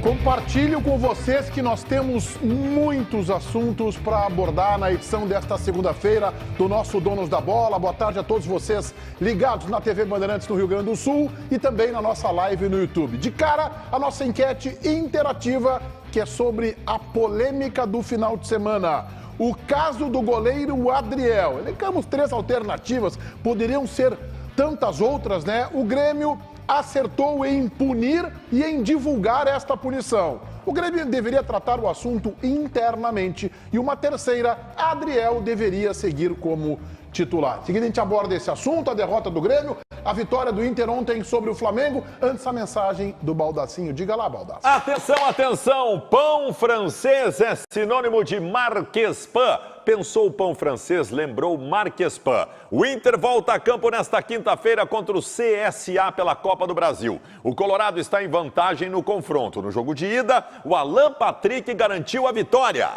Compartilho com vocês que nós temos muitos assuntos para abordar na edição desta segunda-feira do nosso Donos da Bola. Boa tarde a todos vocês ligados na TV Bandeirantes no Rio Grande do Sul e também na nossa live no YouTube. De cara, a nossa enquete interativa, que é sobre a polêmica do final de semana. O caso do goleiro Adriel. Elencamos 3 alternativas, poderiam ser tantas outras, né? O Grêmio acertou em punir e em divulgar esta punição. O Grêmio deveria tratar o assunto internamente e uma terceira, Adriel deveria seguir como titular. Em seguida, a gente aborda esse assunto, a derrota do Grêmio, a vitória do Inter ontem sobre o Flamengo. Antes, a mensagem do Baldacinho. Diga lá, Baldacinho. Atenção, atenção! Pão francês é sinônimo de Marquespan. Pensou o pão francês, lembrou Marquespan. O Inter volta a campo nesta quinta-feira contra o CSA pela Copa do Brasil. O Colorado está em vantagem no confronto. No jogo de ida, o Alan Patrick garantiu a vitória.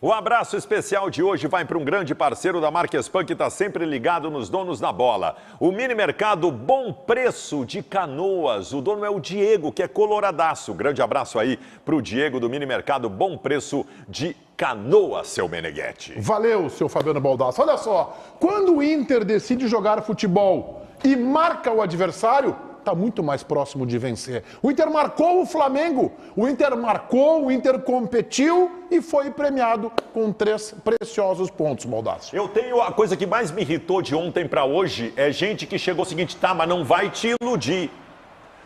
O abraço especial de hoje vai para um grande parceiro da Marquespan que está sempre ligado nos donos da bola. O mini mercado Bom Preço de Canoas. O dono é o Diego, que é coloradaço. Grande abraço aí para o Diego do mini mercado Bom Preço de Canoas, seu Meneghetti. Valeu, seu Fabiano Baldasso. Olha só, quando o Inter decide jogar futebol e marca o adversário, está muito mais próximo de vencer. O Inter marcou o Flamengo, o Inter competiu e foi premiado com 3 preciosos pontos, Baldasso. Eu tenho a coisa que mais me irritou de ontem para hoje, é gente que chegou o seguinte, tá, mas não vai te iludir.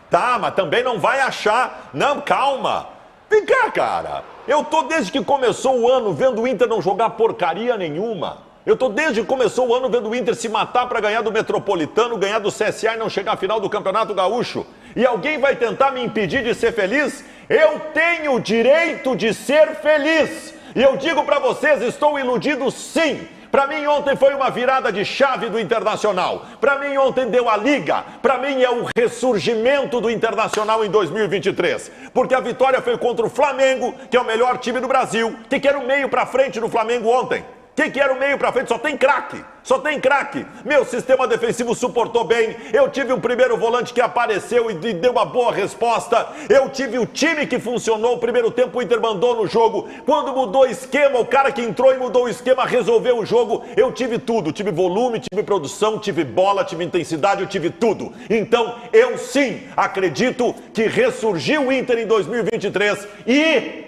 Tá, mas também não vai achar. Não, calma. Vem cá, cara. Eu tô desde que começou o ano vendo o Inter não jogar porcaria nenhuma. Eu tô desde que começou o ano vendo o Inter se matar para ganhar do Metropolitano, ganhar do CSA e não chegar à final do Campeonato Gaúcho. E alguém vai tentar me impedir de ser feliz? Eu tenho o direito de ser feliz. E eu digo para vocês, estou iludido sim. Para mim ontem foi uma virada de chave do Internacional. Para mim ontem deu a liga. Para mim é o ressurgimento do Internacional em 2023. Porque a vitória foi contra o Flamengo, que é o melhor time do Brasil. Que era o meio para frente do Flamengo ontem. Quem que era o meio pra frente? Só tem craque. Só tem craque. Meu sistema defensivo suportou bem. Eu tive um primeiro volante que apareceu e deu uma boa resposta. Eu tive o time que funcionou. O primeiro tempo o Inter mandou no jogo. Quando mudou o esquema, o cara que entrou e mudou o esquema resolveu o jogo. Eu tive tudo. Tive volume, tive produção, tive bola, tive intensidade, eu tive tudo. Então, eu sim acredito que ressurgiu o Inter em 2023 e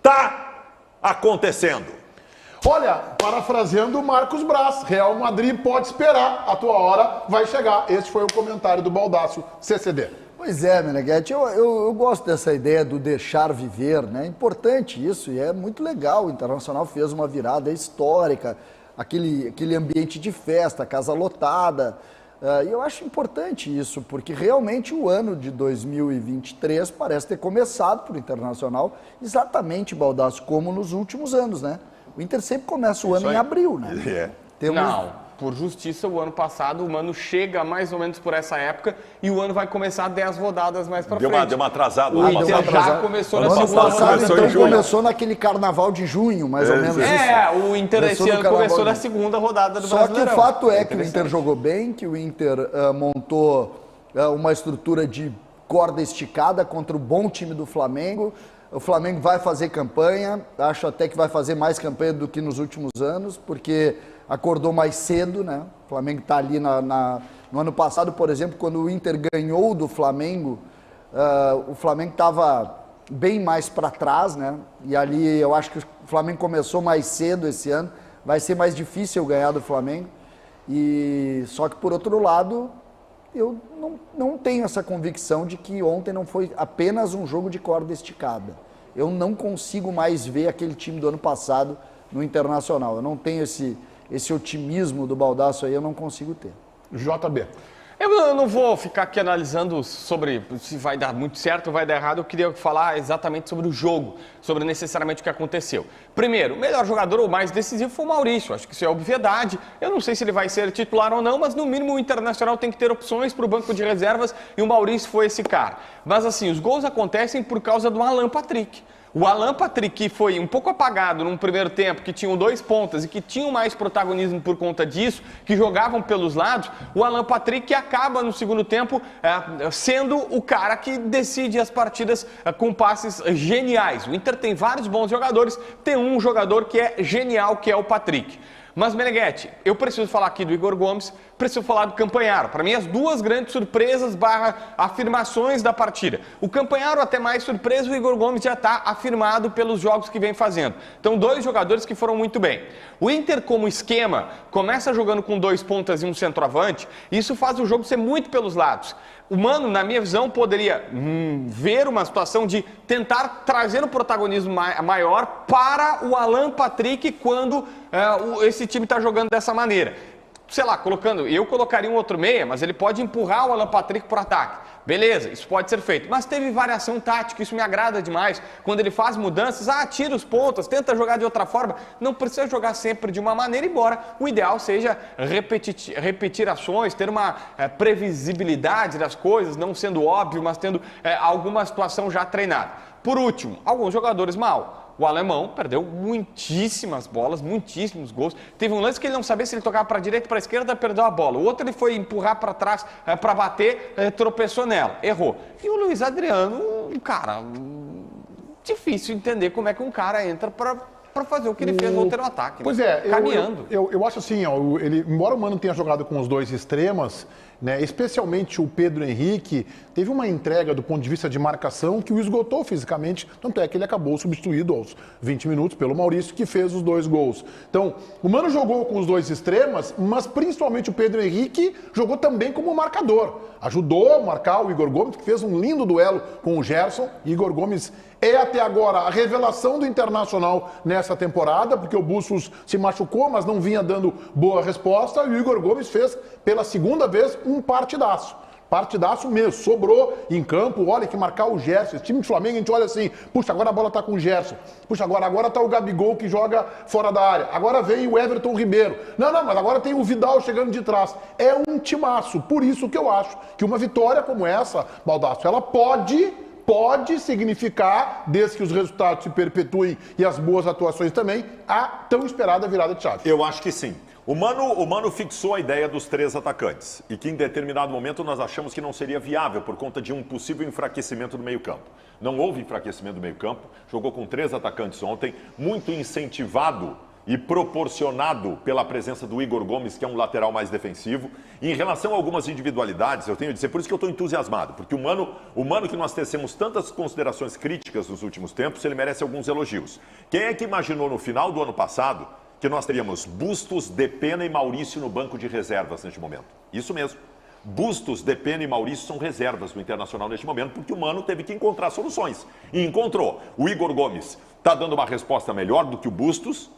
tá acontecendo. Olha, parafraseando o Marcos Braz, Real Madrid pode esperar, a tua hora vai chegar. Esse foi o comentário do Baldasso, CCD. Pois é, Meneghetti, eu gosto dessa ideia do deixar viver, né? É importante isso e é muito legal. O Internacional fez uma virada histórica, aquele ambiente de festa, casa lotada. E eu acho importante isso, porque realmente o ano de 2023 parece ter começado para o Internacional exatamente, Baldasso, como nos últimos anos, né? O Inter sempre começa o ano em abril, né? Não, por justiça, o ano passado, o ano chega mais ou menos por essa época e o ano vai começar 10 rodadas mais pra frente. Deu uma atrasada. O Inter já começou na segunda rodada. Então começou naquele carnaval de junho, mais ou menos. O Inter esse ano começou na segunda rodada do Brasileirão. Só que o fato é que o Inter jogou bem, que o Inter montou uma estrutura de corda esticada contra o bom time do Flamengo. O Flamengo vai fazer campanha, acho até que vai fazer mais campanha do que nos últimos anos, porque acordou mais cedo, né? O Flamengo está ali no ano passado, por exemplo, quando o Inter ganhou do Flamengo, o Flamengo estava bem mais para trás, né? E ali eu acho que o Flamengo começou mais cedo esse ano, vai ser mais difícil ganhar do Flamengo. E só que por outro lado, eu não tenho essa convicção de que ontem não foi apenas um jogo de corda esticada. Eu não consigo mais ver aquele time do ano passado no Internacional. Eu não tenho esse otimismo do Baldasso aí, eu não consigo ter. JB. Eu não vou ficar aqui analisando sobre se vai dar muito certo ou vai dar errado. Eu queria falar exatamente sobre o jogo, sobre necessariamente o que aconteceu. Primeiro, o melhor jogador ou mais decisivo foi o Maurício. Acho que isso é obviedade. Eu não sei se ele vai ser titular ou não, mas no mínimo o Internacional tem que ter opções para o banco de reservas e o Maurício foi esse cara. Mas assim, os gols acontecem por causa do Alan Patrick. O Alan Patrick, que foi um pouco apagado num primeiro tempo, que tinham 2 pontas e que tinham mais protagonismo por conta disso, que jogavam pelos lados, o Alan Patrick acaba no segundo tempo sendo o cara que decide as partidas com passes geniais. O Inter tem vários bons jogadores, tem um jogador que é genial, que é o Patrick. Mas, Meneghetti, eu preciso falar aqui do Igor Gomes, preciso falar do Campanharo. Para mim, as duas grandes surpresas / afirmações da partida. O Campanharo até mais surpresa, o Igor Gomes já está afirmado pelos jogos que vem fazendo. Então, 2 jogadores que foram muito bem. O Inter, como esquema, começa jogando com 2 pontas e um centroavante, e isso faz o jogo ser muito pelos lados. O Mano, na minha visão, poderia ver uma situação de tentar trazer um protagonismo maior para o Alan Patrick quando esse time está jogando dessa maneira. Sei lá, eu colocaria um outro meia, mas ele pode empurrar o Alan Patrick para o ataque. Beleza, isso pode ser feito. Mas teve variação tática, isso me agrada demais. Quando ele faz mudanças, tira os pontas, tenta jogar de outra forma. Não precisa jogar sempre de uma maneira, embora o ideal seja repetir ações, ter uma previsibilidade das coisas, não sendo óbvio, mas tendo alguma situação já treinada. Por último, alguns jogadores mal. O alemão perdeu muitíssimas bolas, muitíssimos gols. Teve um lance que ele não sabia se ele tocava para a direita ou para a esquerda, perdeu a bola. O outro ele foi empurrar para trás para bater, tropeçou nela, errou. E o Luiz Adriano, cara, difícil entender como é que um cara entra para fazer o que ele fez no outro ataque. Pois né? é, caminhando. Eu acho assim, embora o Mano tenha jogado com os 2 extremas, né, especialmente o Pedro Henrique, teve uma entrega do ponto de vista de marcação que o esgotou fisicamente, tanto é que ele acabou substituído aos 20 minutos pelo Maurício, que fez os 2 gols. Então, o Mano jogou com os 2 extremas, mas principalmente o Pedro Henrique jogou também como marcador. Ajudou a marcar o Igor Gomes, que fez um lindo duelo com o Gerson. Igor Gomes é até agora a revelação do Internacional nessa temporada, porque o Bustos se machucou, mas não vinha dando boa resposta, e o Igor Gomes fez pela segunda vez um partidaço. Partidaço mesmo, sobrou em campo, olha que marcar o Gerson. Esse time do Flamengo, a gente olha assim, puxa, agora a bola tá com o Gerson. Puxa, agora tá o Gabigol que joga fora da área. Agora vem o Everton Ribeiro. Não, mas agora tem o Vidal chegando de trás. É um timaço. Por isso que eu acho que uma vitória como essa, Baldasso, ela pode significar, desde que os resultados se perpetuem e as boas atuações também, a tão esperada virada de chave. Eu acho que sim. O Mano fixou a ideia dos 3 atacantes e que em determinado momento nós achamos que não seria viável por conta de um possível enfraquecimento do meio-campo. Não houve enfraquecimento do meio-campo, jogou com 3 atacantes ontem, muito incentivado e proporcionado pela presença do Igor Gomes, que é um lateral mais defensivo. E em relação a algumas individualidades, eu tenho a dizer, por isso que eu estou entusiasmado, porque o Mano que nós tecemos tantas considerações críticas nos últimos tempos, ele merece alguns elogios. Quem é que imaginou no final do ano passado que nós teríamos Bustos, Depena e Maurício no banco de reservas neste momento? Isso mesmo. Bustos, Depena e Maurício são reservas do Internacional neste momento, porque o Mano teve que encontrar soluções. E encontrou. O Igor Gomes está dando uma resposta melhor do que o Bustos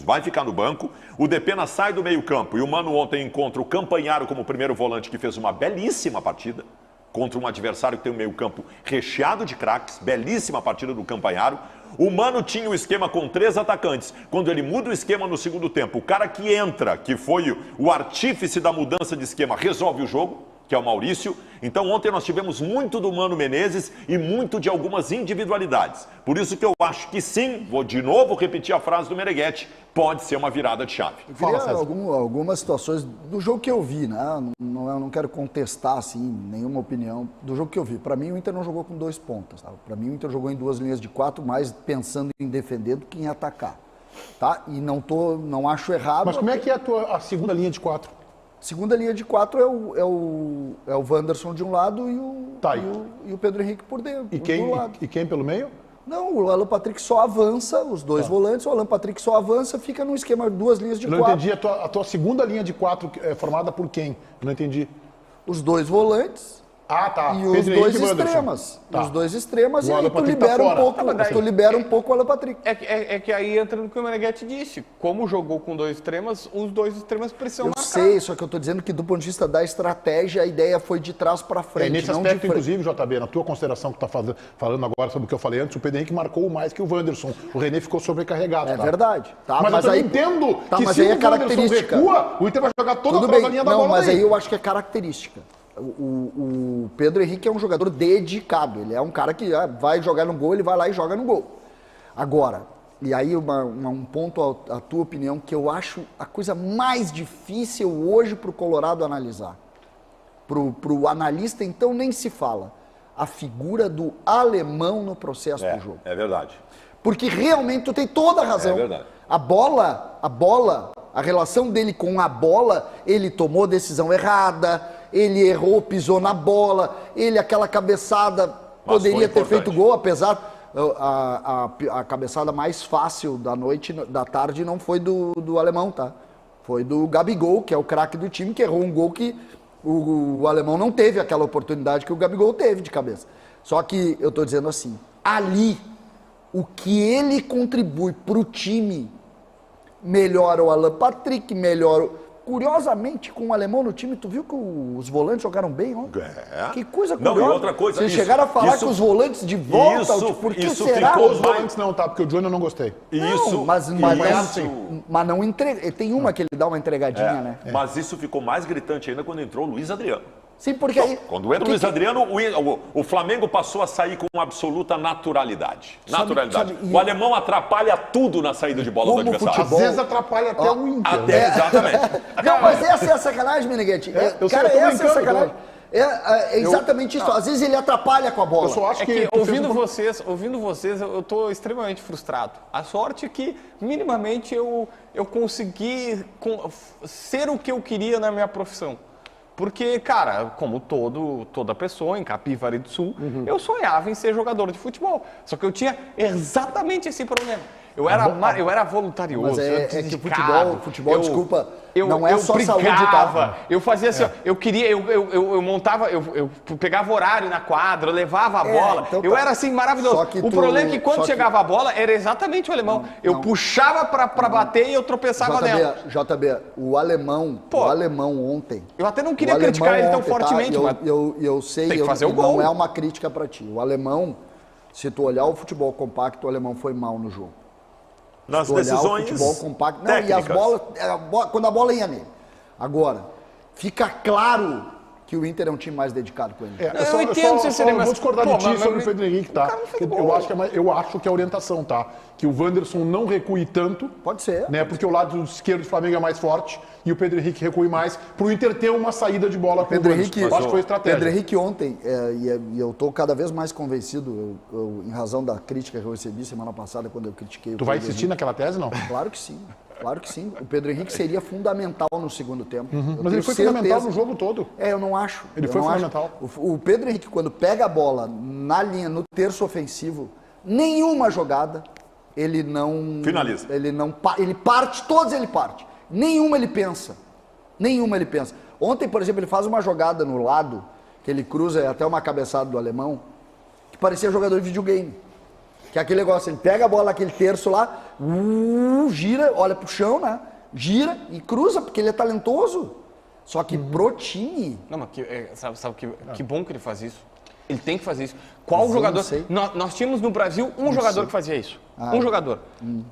vai ficar no banco. O Depena sai do meio-campo e o Mano ontem encontra o Campanharo como primeiro volante, que fez uma belíssima partida contra um adversário que tem um meio-campo recheado de craques. Belíssima partida do Campanharo. O Mano tinha o esquema com 3 atacantes. Quando ele muda o esquema no segundo tempo, o cara que entra, que foi o artífice da mudança de esquema, resolve o jogo, que é o Maurício. Então ontem nós tivemos muito do Mano Menezes e muito de algumas individualidades. Por isso que eu acho que sim, vou de novo repetir a frase do Meneghetti, pode ser uma virada de chave. Eu queria algumas situações do jogo que eu vi, né? Não quero contestar assim, nenhuma opinião do jogo que eu vi. Para mim o Inter não jogou com 2 pontas. Tá? Para mim o Inter jogou em 2 linhas de 4, mais pensando em defender do que em atacar. Tá? E não acho errado. Mas como é que é a segunda linha de 4? Segunda linha de 4 é o Wanderson de um lado e o Pedro Henrique por dentro. E quem pelo meio? Não, o Alan Patrick só avança, os 2 volantes, o Alan Patrick só avança, fica num esquema de 2 linhas de 4. Eu não entendi, a tua segunda linha de 4 é formada por quem? Eu não entendi. Os 2 volantes Ah, tá. E os Pedro dois Henrique e Wanderson. extremas. Tá. Os dois extremas, O e aí Alan tu Patrick tá libera, fora. tu libera um pouco o Alan Patrick. É que aí entra no que o Meneghetti disse. Como jogou com dois extremas, os dois extremas precisam Eu marcar. sei, só que eu tô dizendo que do ponto de vista da estratégia, a ideia foi de trás para frente. Nesse não aspecto, de frente. inclusive, JB, na tua consideração que tu tá falando agora sobre o que eu falei antes, o Pedro Henrique marcou mais que o Wanderson. O René ficou sobrecarregado. É tá? verdade. Tá, Mas eu também aí, entendo tá, que mas se aí o é Wanderson característica. recua, o Inter vai jogar toda Tudo atrás bem, da linha da não, bola mas daí. aí eu acho que é característica. O Pedro Henrique é um jogador dedicado. Ele é um cara que vai jogar no gol, ele vai lá e joga no gol. Agora, e aí um ponto à tua opinião, que eu acho a coisa mais difícil hoje para o Colorado analisar. Pro analista, então, nem se fala. A figura do alemão no processo do jogo. É verdade. Porque realmente tu tem toda a razão. É verdade. A bola, a relação dele com a bola, ele tomou decisão errada, ele errou, pisou na bola, ele aquela cabeçada Mas poderia foi ter feito importante. gol, apesar a cabeçada mais fácil da tarde não foi do alemão, tá? Foi do Gabigol, que é o craque do time, que errou um gol que o alemão não teve aquela oportunidade que o Gabigol teve de cabeça. Só que eu tô dizendo assim, ali, o que ele contribui pro time melhora o Alan Patrick, melhora. Curiosamente, com o alemão no time, tu viu que os volantes jogaram bem ontem? É. Que coisa Não, curiosa. e outra coisa, Vocês isso- chegaram a falar isso- que os volantes de volta, isso- por que isso será? ficou Os mais- volantes não, tá? Porque o Júnior eu não gostei. Isso, mas isso- não entrega. Tem uma que ele dá uma entregadinha, né? Mas isso ficou mais gritante ainda quando entrou o Luiz Adriano. Sim, porque aí. Quando entra o Luiz Adriano, o Flamengo passou a sair com absoluta naturalidade. Naturalidade. sabe, O alemão atrapalha tudo na saída de bola do Como o adversário. Às Bom, vezes atrapalha até o Inter. Até, exatamente. Não, mas essa é a sacanagem, Meneghete. eu sei, Cara, eu tô essa é a brincando, sacanagem. É exatamente isso. Às vezes ele atrapalha com a bola. Eu só acho É que... que tu fez ouvindo vocês, eu tô extremamente frustrado. A sorte é que, minimamente, eu consegui ser o que eu queria na minha profissão. Porque, cara, como toda pessoa em Capivari do Sul, eu sonhava em ser jogador de futebol. Só que eu tinha exatamente esse problema. Eu era voluntarioso, Mas eu é que dedicado, futebol, desculpa, não é só saúde, tá? Eu fazia assim, ó, eu queria, eu montava, eu pegava horário na quadra, eu levava a bola, então tá. eu era assim maravilhoso. Só que O problema é que quando só que- chegava a bola, era exatamente o alemão. Eu puxava pra bater e eu tropeçava nela. JB, o alemão ontem. Eu até não o queria alemão criticar ele tão ontem, fortemente, tá? mas Eu sei, tem que fazer o não gol. é uma crítica pra ti. O alemão, se tu olhar o futebol compacto, o alemão foi mal no jogo. Nas Tu olhar decisões o futebol compacto. Não, e as técnicas. bolas, quando a bola ia nele. Agora, fica claro que o Inter é um time mais dedicado com ele. Eu entendo, sinceramente, vou mas, discordar pô, de ti mas- sobre o Pedro Henrique, o tá? cara não fez Eu gol. acho que é a orientação, tá? Que o Wanderson não recue tanto. Pode ser. Né? Porque o lado esquerdo do Flamengo é mais forte e o Pedro Henrique recue mais pro Inter ter uma saída de bola com Pedro o Wanderson. Henrique, Eu acho que foi estratégia. Pedro Henrique ontem, e eu estou cada vez mais convencido, em razão da crítica que eu recebi semana passada, quando eu critiquei o Tu vai Pedro insistir naquela tese, não? Henrique. Claro que sim, claro que sim. O Pedro Henrique seria fundamental no segundo tempo. Eu Mas tenho ele foi certeza. fundamental no jogo todo. Eu não acho. Ele Eu foi não acho. fundamental. O Pedro Henrique, quando pega a bola na linha, no terço ofensivo, nenhuma jogada, ele não... Finaliza. Ele parte, todos ele parte. Nenhuma ele pensa. Nenhuma ele pensa. Ontem, por exemplo, ele faz uma jogada no lado, que ele cruza até uma cabeçada do alemão, que parecia jogador de videogame. Que é aquele negócio, ele pega a bola naquele terço lá, gira, olha pro chão, né? Gira e cruza, porque ele é talentoso. Só que pro time... Não, mas sabe que bom que ele faz isso. Ele tem que fazer isso. Qual Mas eu jogador? não sei. Nós tínhamos no Brasil um jogador que fazia isso. Um jogador.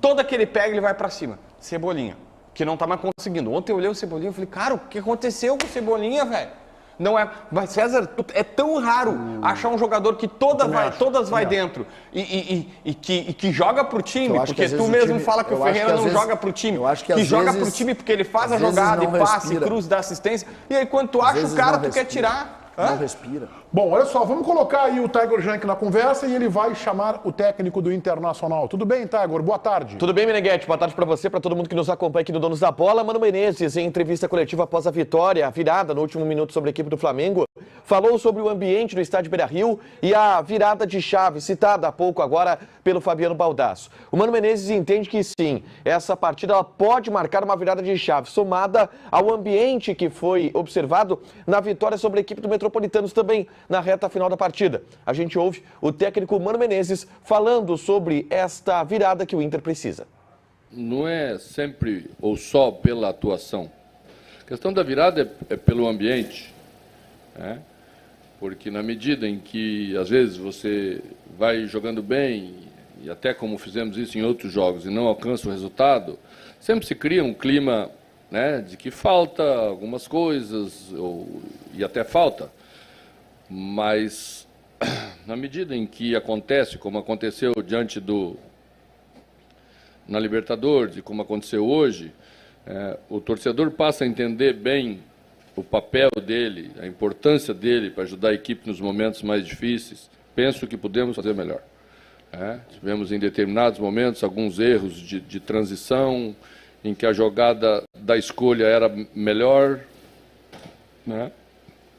Toda que ele pega, ele vai pra cima. Cebolinha. Que não tá mais conseguindo. Ontem eu olhei o Cebolinha e falei, cara, o que aconteceu com o Cebolinha, velho? Não é. Mas, César, é tão raro achar um jogador que todas vai dentro e que joga pro time, Eu acho que porque às tu vezes o mesmo time- fala que eu o acho Ferreira que às não vezes- joga pro time. eu acho que Que às joga vezes- pro time porque ele faz a às vezes jogada não e passe, respira. cruz, dá assistência. E aí quando tu acha o vezes cara, não tu quer respira. tirar. Não Hã? respira. Bom, olha só, vamos colocar aí o Tiger Junk na conversa e ele vai chamar o técnico do Internacional. Tudo bem, Tiger? Boa tarde. Tudo bem, Meneghete? Boa tarde pra você, pra todo mundo que nos acompanha aqui no Donos da Bola. Mano Menezes, em entrevista coletiva após a vitória, a virada no último minuto sobre a equipe do Flamengo, falou sobre o ambiente do estádio Beira-Rio e a virada de chave citada há pouco agora pelo Fabiano Baldasso. O Mano Menezes entende que sim, essa partida ela pode marcar uma virada de chave, somada ao ambiente que foi observado na vitória sobre a equipe do Metropolitanos também na reta final da partida. A gente ouve o técnico Mano Menezes falando sobre esta virada que o Inter precisa. Não é sempre ou só pela atuação. A questão da virada é pelo ambiente, né? Porque na medida em que, às vezes, você vai jogando bem, e até como fizemos isso em outros jogos, e não alcança o resultado, sempre se cria um clima, né, de que falta algumas coisas, e até falta. Mas, na medida em que acontece, como aconteceu diante na Libertadores, e como aconteceu hoje, o torcedor passa a entender bem o papel dele, a importância dele para ajudar a equipe nos momentos mais difíceis. Penso que podemos fazer melhor. Tivemos em determinados momentos alguns erros de transição, em que a jogada da escolha era melhor, né?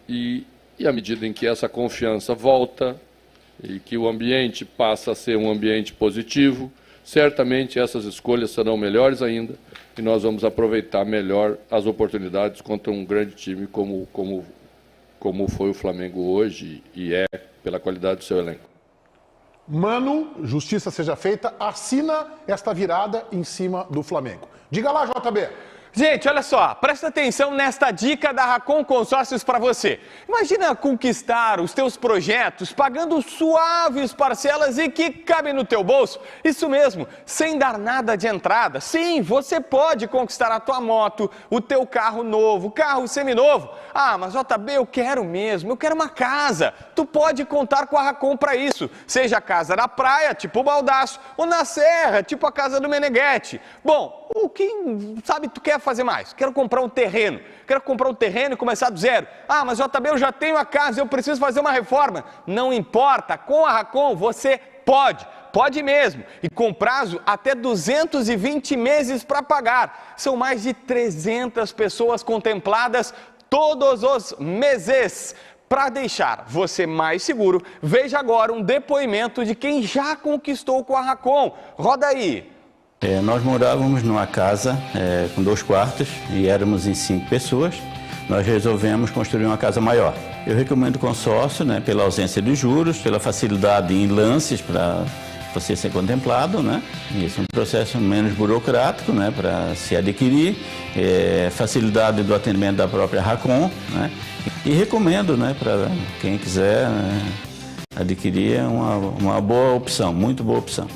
E à medida em que essa confiança volta e que o ambiente passa a ser um ambiente positivo, certamente essas escolhas serão melhores ainda e nós vamos aproveitar melhor as oportunidades contra um grande time como foi o Flamengo hoje e é pela qualidade do seu elenco. Mano, justiça seja feita, assina esta virada em cima do Flamengo. Diga lá, JB. Gente, olha só, presta atenção nesta dica da Racon Consórcios para você. Imagina conquistar os teus projetos pagando suaves parcelas e que cabem no teu bolso. Isso mesmo, sem dar nada de entrada. Sim, você pode conquistar a tua moto, o teu carro novo, carro seminovo. Ah, mas JB, eu quero mesmo, eu quero uma casa. Tu pode contar com a Racon para isso. Seja a casa na praia, tipo o Baldasso, ou na serra, tipo a casa do Meneghetti. Bom, o que, sabe, tu quer fazer mais? Quero comprar um terreno e começar do zero. Ah, mas JB, eu já tenho a casa, eu preciso fazer uma reforma. Não importa, com a Racon você pode mesmo. E com prazo até 220 meses para pagar. São mais de 300 pessoas contempladas todos os meses. Para deixar você mais seguro, veja agora um depoimento de quem já conquistou com a Racon. Roda aí. Nós morávamos numa casa com 2 quartos e éramos em 5 pessoas. Nós resolvemos construir uma casa maior. Eu recomendo o consórcio, né, pela ausência de juros, pela facilidade em lances para você ser contemplado, né? Isso é um processo menos burocrático, né, para se adquirir, facilidade do atendimento da própria Racon, né? E recomendo, né, para quem quiser adquirir, uma boa opção, muito boa opção.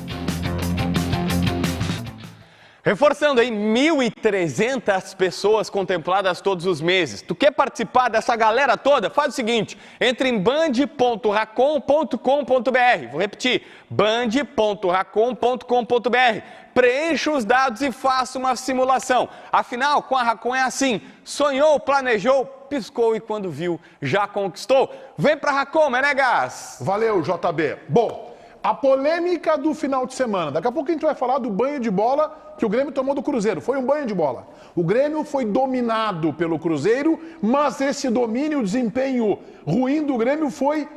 Reforçando aí, 1.300 pessoas contempladas todos os meses. Tu quer participar dessa galera toda? Faz o seguinte, entre em band.racon.com.br. Vou repetir, band.racon.com.br. Preencha os dados e faça uma simulação. Afinal, com a Racon é assim, sonhou, planejou, piscou e quando viu, já conquistou. Vem pra Racon, Menegas! Valeu, JB. Bom, a polêmica do final de semana. Daqui a pouco a gente vai falar do banho de bola que o Grêmio tomou do Cruzeiro. Foi um banho de bola. O Grêmio foi dominado pelo Cruzeiro, mas esse domínio, o desempenho ruim do Grêmio foi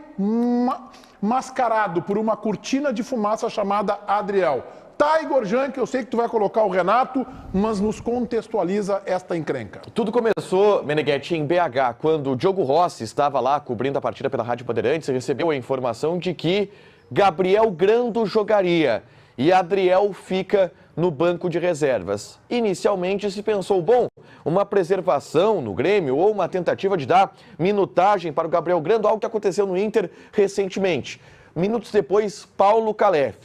mascarado por uma cortina de fumaça chamada Adriel. Tá, Igor Jan, que eu sei que tu vai colocar o Renato, mas nos contextualiza esta encrenca. Tudo começou, Meneghetti, em BH, quando o Diogo Rossi estava lá cobrindo a partida pela Rádio Bandeirantes e recebeu a informação de que Gabriel Grando jogaria e Adriel fica no banco de reservas. Inicialmente se pensou, bom, uma preservação no Grêmio ou uma tentativa de dar minutagem para o Gabriel Grando, algo que aconteceu no Inter recentemente. Minutos depois, Paulo Calef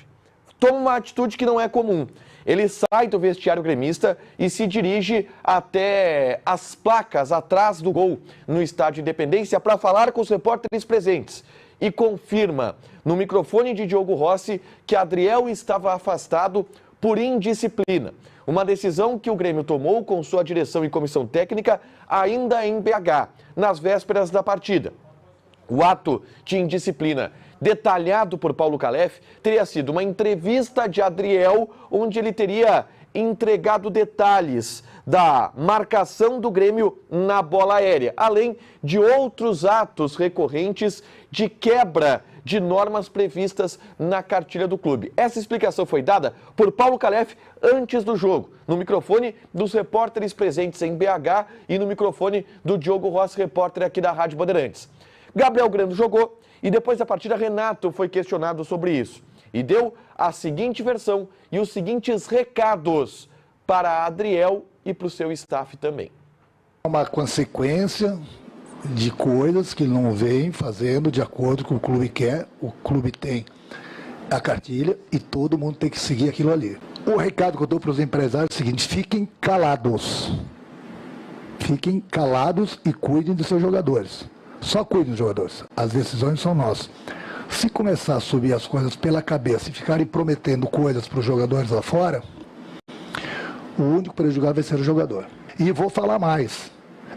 toma uma atitude que não é comum. Ele sai do vestiário gremista e se dirige até as placas atrás do gol no Estádio Independência para falar com os repórteres presentes. E confirma no microfone de Diogo Rossi que Adriel estava afastado por indisciplina. Uma decisão que o Grêmio tomou com sua direção e comissão técnica ainda em BH, nas vésperas da partida. O ato de indisciplina detalhado por Paulo Calef teria sido uma entrevista de Adriel, onde ele teria entregado detalhes da marcação do Grêmio na bola aérea, além de outros atos recorrentes de quebra de normas previstas na cartilha do clube. Essa explicação foi dada por Paulo Calef antes do jogo, no microfone dos repórteres presentes em BH e no microfone do Diogo Rossi, repórter aqui da Rádio Bandeirantes. Gabriel Grando jogou e depois da partida Renato foi questionado sobre isso e deu a seguinte versão e os seguintes recados para Adriel e para o seu staff também. Uma consequência de coisas que ele não vem fazendo de acordo com o clube quer. O clube tem a cartilha e todo mundo tem que seguir aquilo ali. O recado que eu dou para os empresários é o seguinte: fiquem calados. Fiquem calados e cuidem dos seus jogadores. Só cuidem dos jogadores. As decisões são nossas. Se começar a subir as coisas pela cabeça e ficarem prometendo coisas para os jogadores lá fora, o único prejudicado vai ser o jogador. E vou falar mais.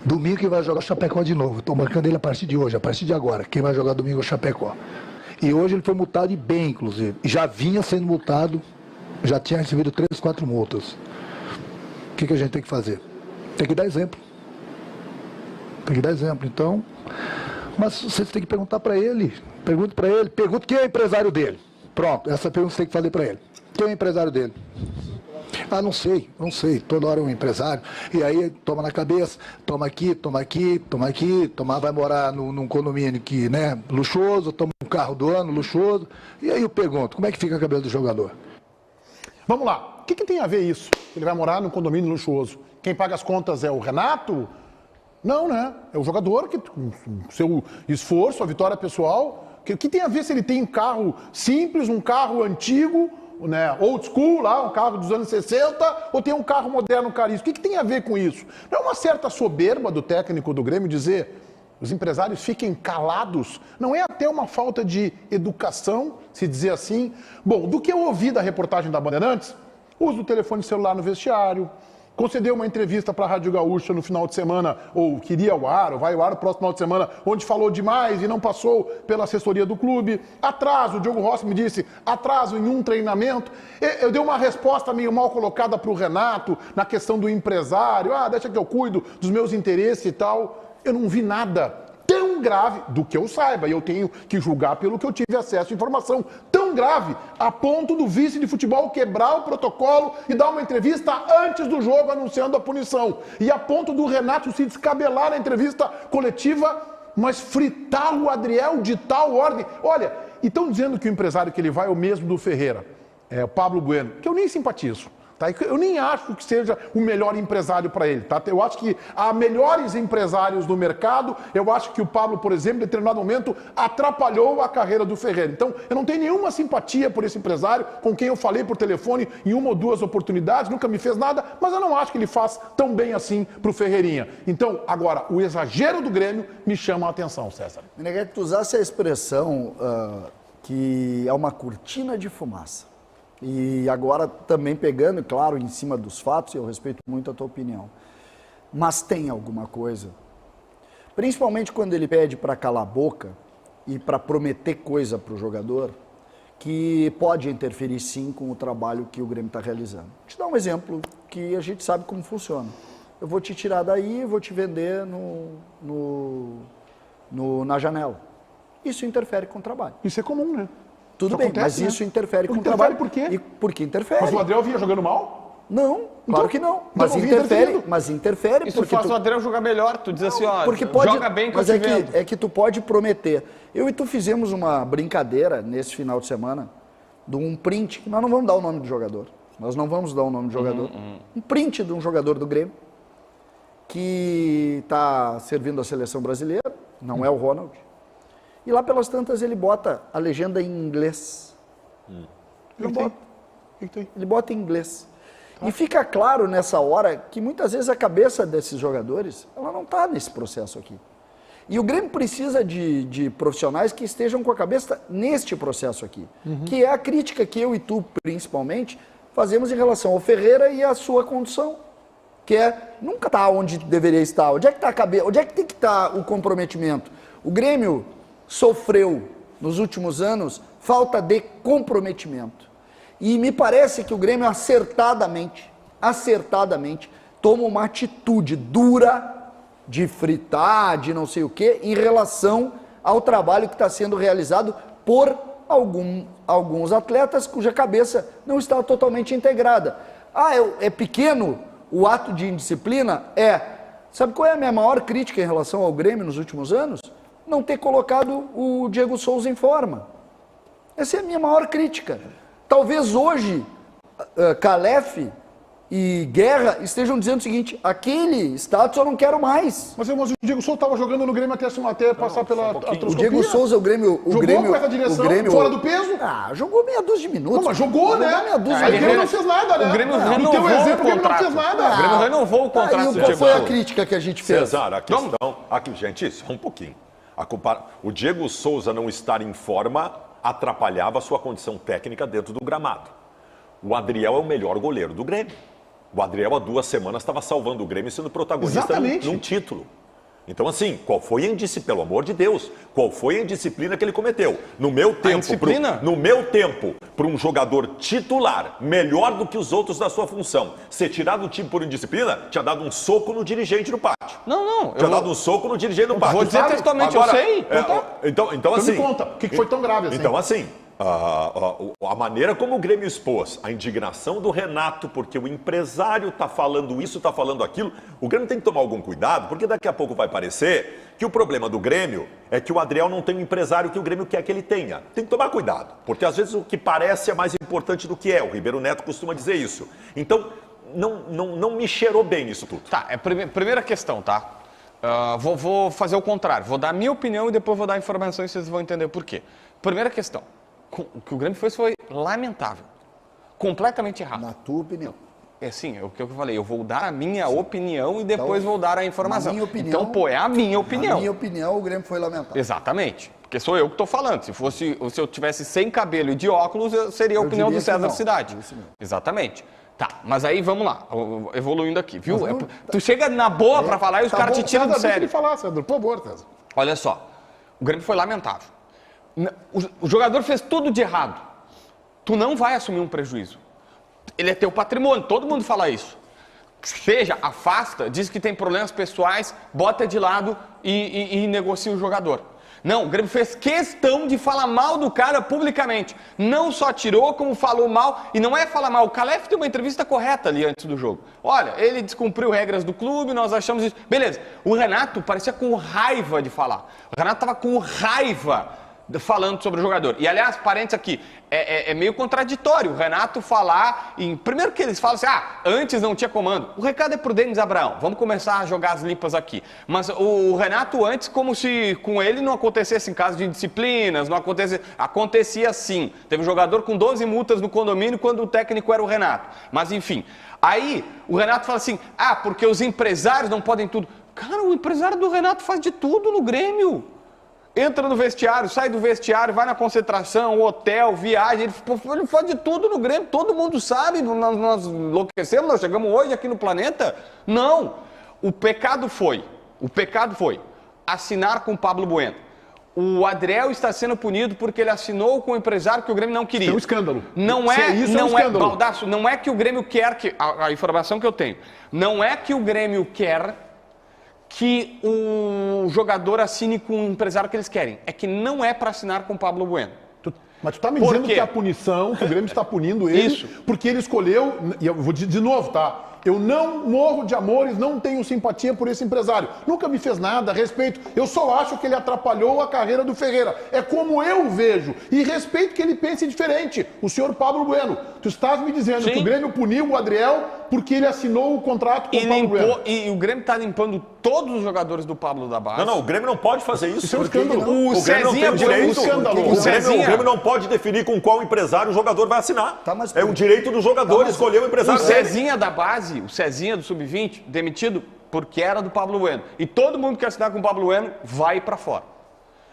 Domingo quem vai jogar o Chapecó de novo. Estou marcando ele a partir de hoje, a partir de agora. Quem vai jogar domingo é o Chapecó. E hoje ele foi multado e bem, inclusive. Já vinha sendo multado, já tinha recebido 3, 4 multas. O que a gente tem que fazer? Tem que dar exemplo. Tem que dar exemplo. Então, mas vocês têm que perguntar para ele. Pergunta para ele. Pergunta quem é o empresário dele. Pronto, essa pergunta você tem que fazer para ele. Quem é o empresário dele? Ah, não sei, toda hora é um empresário, e aí toma na cabeça, toma aqui, vai morar num condomínio que, né, luxuoso, toma um carro do ano, luxuoso, e aí eu pergunto, como é que fica a cabeça do jogador? Vamos lá, o que tem a ver isso? Ele vai morar num condomínio luxuoso. Quem paga as contas é o Renato? Não, né? É o jogador que, com seu esforço, a vitória pessoal, o que tem a ver se ele tem um carro simples, um carro antigo, né, old school, lá, um carro dos anos 60, ou tem um carro moderno caríssimo? O que tem a ver com isso? Não é uma certa soberba do técnico do Grêmio dizer os empresários fiquem calados? Não é até uma falta de educação, se dizer assim? Bom, do que eu ouvi da reportagem da Bandeirantes, usa o telefone celular no vestiário, concedeu uma entrevista para a Rádio Gaúcha no final de semana, ou queria ao ar, ou vai ao ar no próximo final de semana, onde falou demais e não passou pela assessoria do clube. Atraso, o Diogo Rossi me disse, atraso em um treinamento. Eu dei uma resposta meio mal colocada para o Renato, na questão do empresário, deixa que eu cuido dos meus interesses e tal. Eu não vi nada tão grave, do que eu saiba, e eu tenho que julgar pelo que eu tive acesso à informação, tão grave, a ponto do vice de futebol quebrar o protocolo e dar uma entrevista antes do jogo anunciando a punição. E a ponto do Renato se descabelar na entrevista coletiva, mas fritar o Adriel de tal ordem. Olha, e estão dizendo que o empresário que ele vai é o mesmo do Ferreira, é o Pablo Bueno, que eu nem simpatizo. Tá? Eu nem acho que seja o melhor empresário para ele. Tá? Eu acho que há melhores empresários no mercado. Eu acho que o Pablo, por exemplo, em determinado momento, atrapalhou a carreira do Ferreira. Então, eu não tenho nenhuma simpatia por esse empresário, com quem eu falei por telefone em uma ou duas oportunidades, nunca me fez nada, mas eu não acho que ele faz tão bem assim para o Ferreirinha. Então, agora, o exagero do Grêmio me chama a atenção, César. Meneghete, tu usasse a expressão que é uma cortina de fumaça. E agora também pegando, claro, em cima dos fatos, eu respeito muito a tua opinião, mas tem alguma coisa, principalmente quando ele pede para calar a boca e para prometer coisa para o jogador, que pode interferir sim com o trabalho que o Grêmio está realizando. Vou te dar um exemplo que a gente sabe como funciona. Eu vou te tirar daí e vou te vender na janela. Isso interfere com o trabalho. Isso é comum, né? Tudo bem, mas isso interfere com o trabalho. Por quê? Porque interfere. Mas o Adriel vinha jogando mal? Não, claro que não. Mas interfere. Isso faz o Adriel jogar melhor. Tu diz assim, ó, joga bem que eu te vendo. É que tu pode prometer. Eu e tu fizemos uma brincadeira nesse final de semana de um print, que nós não vamos dar o nome do jogador. Um print de um jogador do Grêmio que está servindo a seleção brasileira, não é o Ronald. E lá pelas tantas ele bota a legenda em inglês. Ele bota em inglês. Tá. E fica claro nessa hora que muitas vezes a cabeça desses jogadores, ela não está nesse processo aqui. E o Grêmio precisa de profissionais que estejam com a cabeça neste processo aqui. Que é a crítica que eu e tu, principalmente, fazemos em relação ao Ferreira e à sua condução. Que é, nunca está onde deveria estar. Onde é que está a cabeça? Onde é que tem que estar o comprometimento? O Grêmio sofreu, nos últimos anos, falta de comprometimento. E me parece que o Grêmio acertadamente, toma uma atitude dura de fritar, de não sei o quê, em relação ao trabalho que está sendo realizado por alguns atletas cuja cabeça não está totalmente integrada. Ah, é pequeno o ato de indisciplina? Sabe qual é a minha maior crítica em relação ao Grêmio nos últimos anos? Não ter colocado o Diego Souza em forma. Essa é a minha maior crítica. Talvez hoje, Calef e Guerra estejam dizendo o seguinte: aquele status eu não quero mais. Mas o Diego Souza estava jogando no Grêmio até passar pela artroscopia. O Diego Souza, o Grêmio com essa direção, fora do peso? Jogou meia dúzia de minutos. Não, mas jogou, né? Meia dúzia Aí o Grêmio não fez nada, né? O Grêmio renovou o contrato. Não fez nada. O Grêmio renovou o contrato. E qual foi a crítica que a gente fez? César, a questão... Aqui, gente, só um pouquinho. O Diego Souza não estar em forma atrapalhava a sua condição técnica dentro do gramado. O Adriel é o melhor goleiro do Grêmio. O Adriel, há 2 semanas, estava salvando o Grêmio sendo protagonista num título. Então, assim, qual foi a indisciplina? Pelo amor de Deus, qual foi a indisciplina que ele cometeu? No meu tempo, para um jogador titular, melhor do que os outros da sua função, ser tirado do time por indisciplina, tinha dado um soco no dirigente do pátio. Não. Tinha dado um soco no dirigente do pátio. Vou dizer textualmente, eu sei. Então assim... me conta, o que foi tão grave assim? Então, assim... A maneira como o Grêmio expôs a indignação do Renato, porque o empresário está falando isso, está falando aquilo, o Grêmio tem que tomar algum cuidado, porque daqui a pouco vai parecer que o problema do Grêmio é que o Adriel não tem o empresário que o Grêmio quer que ele tenha. Tem que tomar cuidado, porque às vezes o que parece é mais importante do que é. O Ribeiro Neto costuma dizer isso. Então, não me cheirou bem isso tudo. Tá, primeira questão, tá? Vou fazer o contrário. Vou dar a minha opinião e depois vou dar informações e vocês vão entender por quê. Primeira questão. O que o Grêmio fez foi lamentável. Completamente errado. Na tua opinião. Sim, é o que eu falei. Eu vou dar a minha opinião e depois vou dar a informação. Na minha opinião, então, é a minha opinião. Na minha opinião, o Grêmio foi lamentável. Exatamente. Porque sou eu que estou falando. Se eu tivesse sem cabelo e de óculos, seria a opinião do César Cidade. Exatamente. Tá, mas aí vamos lá, evoluindo aqui, viu? Tu chega na boa para falar e os caras te tiram do sério. Deixa ele falar, César, por favor, César. Olha só, o Grêmio foi lamentável. O jogador fez tudo de errado. Tu não vai assumir um prejuízo. Ele é teu patrimônio, todo mundo fala isso. Seja, afasta, diz que tem problemas pessoais, bota de lado e negocia o jogador. Não, o Grêmio fez questão de falar mal do cara publicamente. Não só tirou, como falou mal. E não é falar mal. O Calef deu uma entrevista correta ali antes do jogo. Olha, ele descumpriu regras do clube, nós achamos isso. Beleza. O Renato parecia com raiva de falar. O Renato estava com raiva falando sobre o jogador. E, aliás, parênteses aqui, é meio contraditório o Renato falar primeiro que eles falam assim, antes não tinha comando. O recado é pro Denis Abraão, vamos começar a jogar as limpas aqui. Mas o Renato antes, como se com ele não acontecesse em caso de indisciplinas, não acontecia sim. Teve um jogador com 12 multas no condomínio quando o técnico era o Renato. Mas, enfim, aí o Renato fala assim, porque os empresários não podem tudo. Cara, o empresário do Renato faz de tudo no Grêmio. Entra no vestiário, sai do vestiário, vai na concentração, hotel, viagem, ele faz de tudo no Grêmio, todo mundo sabe, nós enlouquecemos, nós chegamos hoje aqui no planeta. Não, o pecado foi assinar com o Pablo Bueno. O Adriel está sendo punido porque ele assinou com o empresário que o Grêmio não queria. É um escândalo. Não é, Baldasso, não é que o Grêmio quer a informação que eu tenho, não é que o Grêmio quer que o jogador assine com o empresário que eles querem. É que não é para assinar com o Pablo Bueno. Mas tu tá me dizendo que a punição, que o Grêmio está punindo ele, porque ele escolheu, e eu vou de novo, tá? Eu não morro de amores, não tenho simpatia por esse empresário. Nunca me fez nada, respeito. Eu só acho que ele atrapalhou a carreira do Ferreira. É como eu vejo. E respeito que ele pense diferente. O senhor Pablo Bueno. Tu estás me dizendo que o Grêmio puniu o Adriel porque ele assinou o contrato com o Pablo Bueno. E o Grêmio está limpando todos os jogadores do Pablo da base. Não, o Grêmio não pode fazer isso. Isso é um escândalo. O Cezinha, o Grêmio não pode definir com qual empresário o jogador vai assinar. Tá, mas é um direito do jogador escolher o empresário. O Cezinha da base, o Cezinha do Sub-20, demitido porque era do Pablo Bueno. E todo mundo que assinar com o Pablo Bueno vai para fora.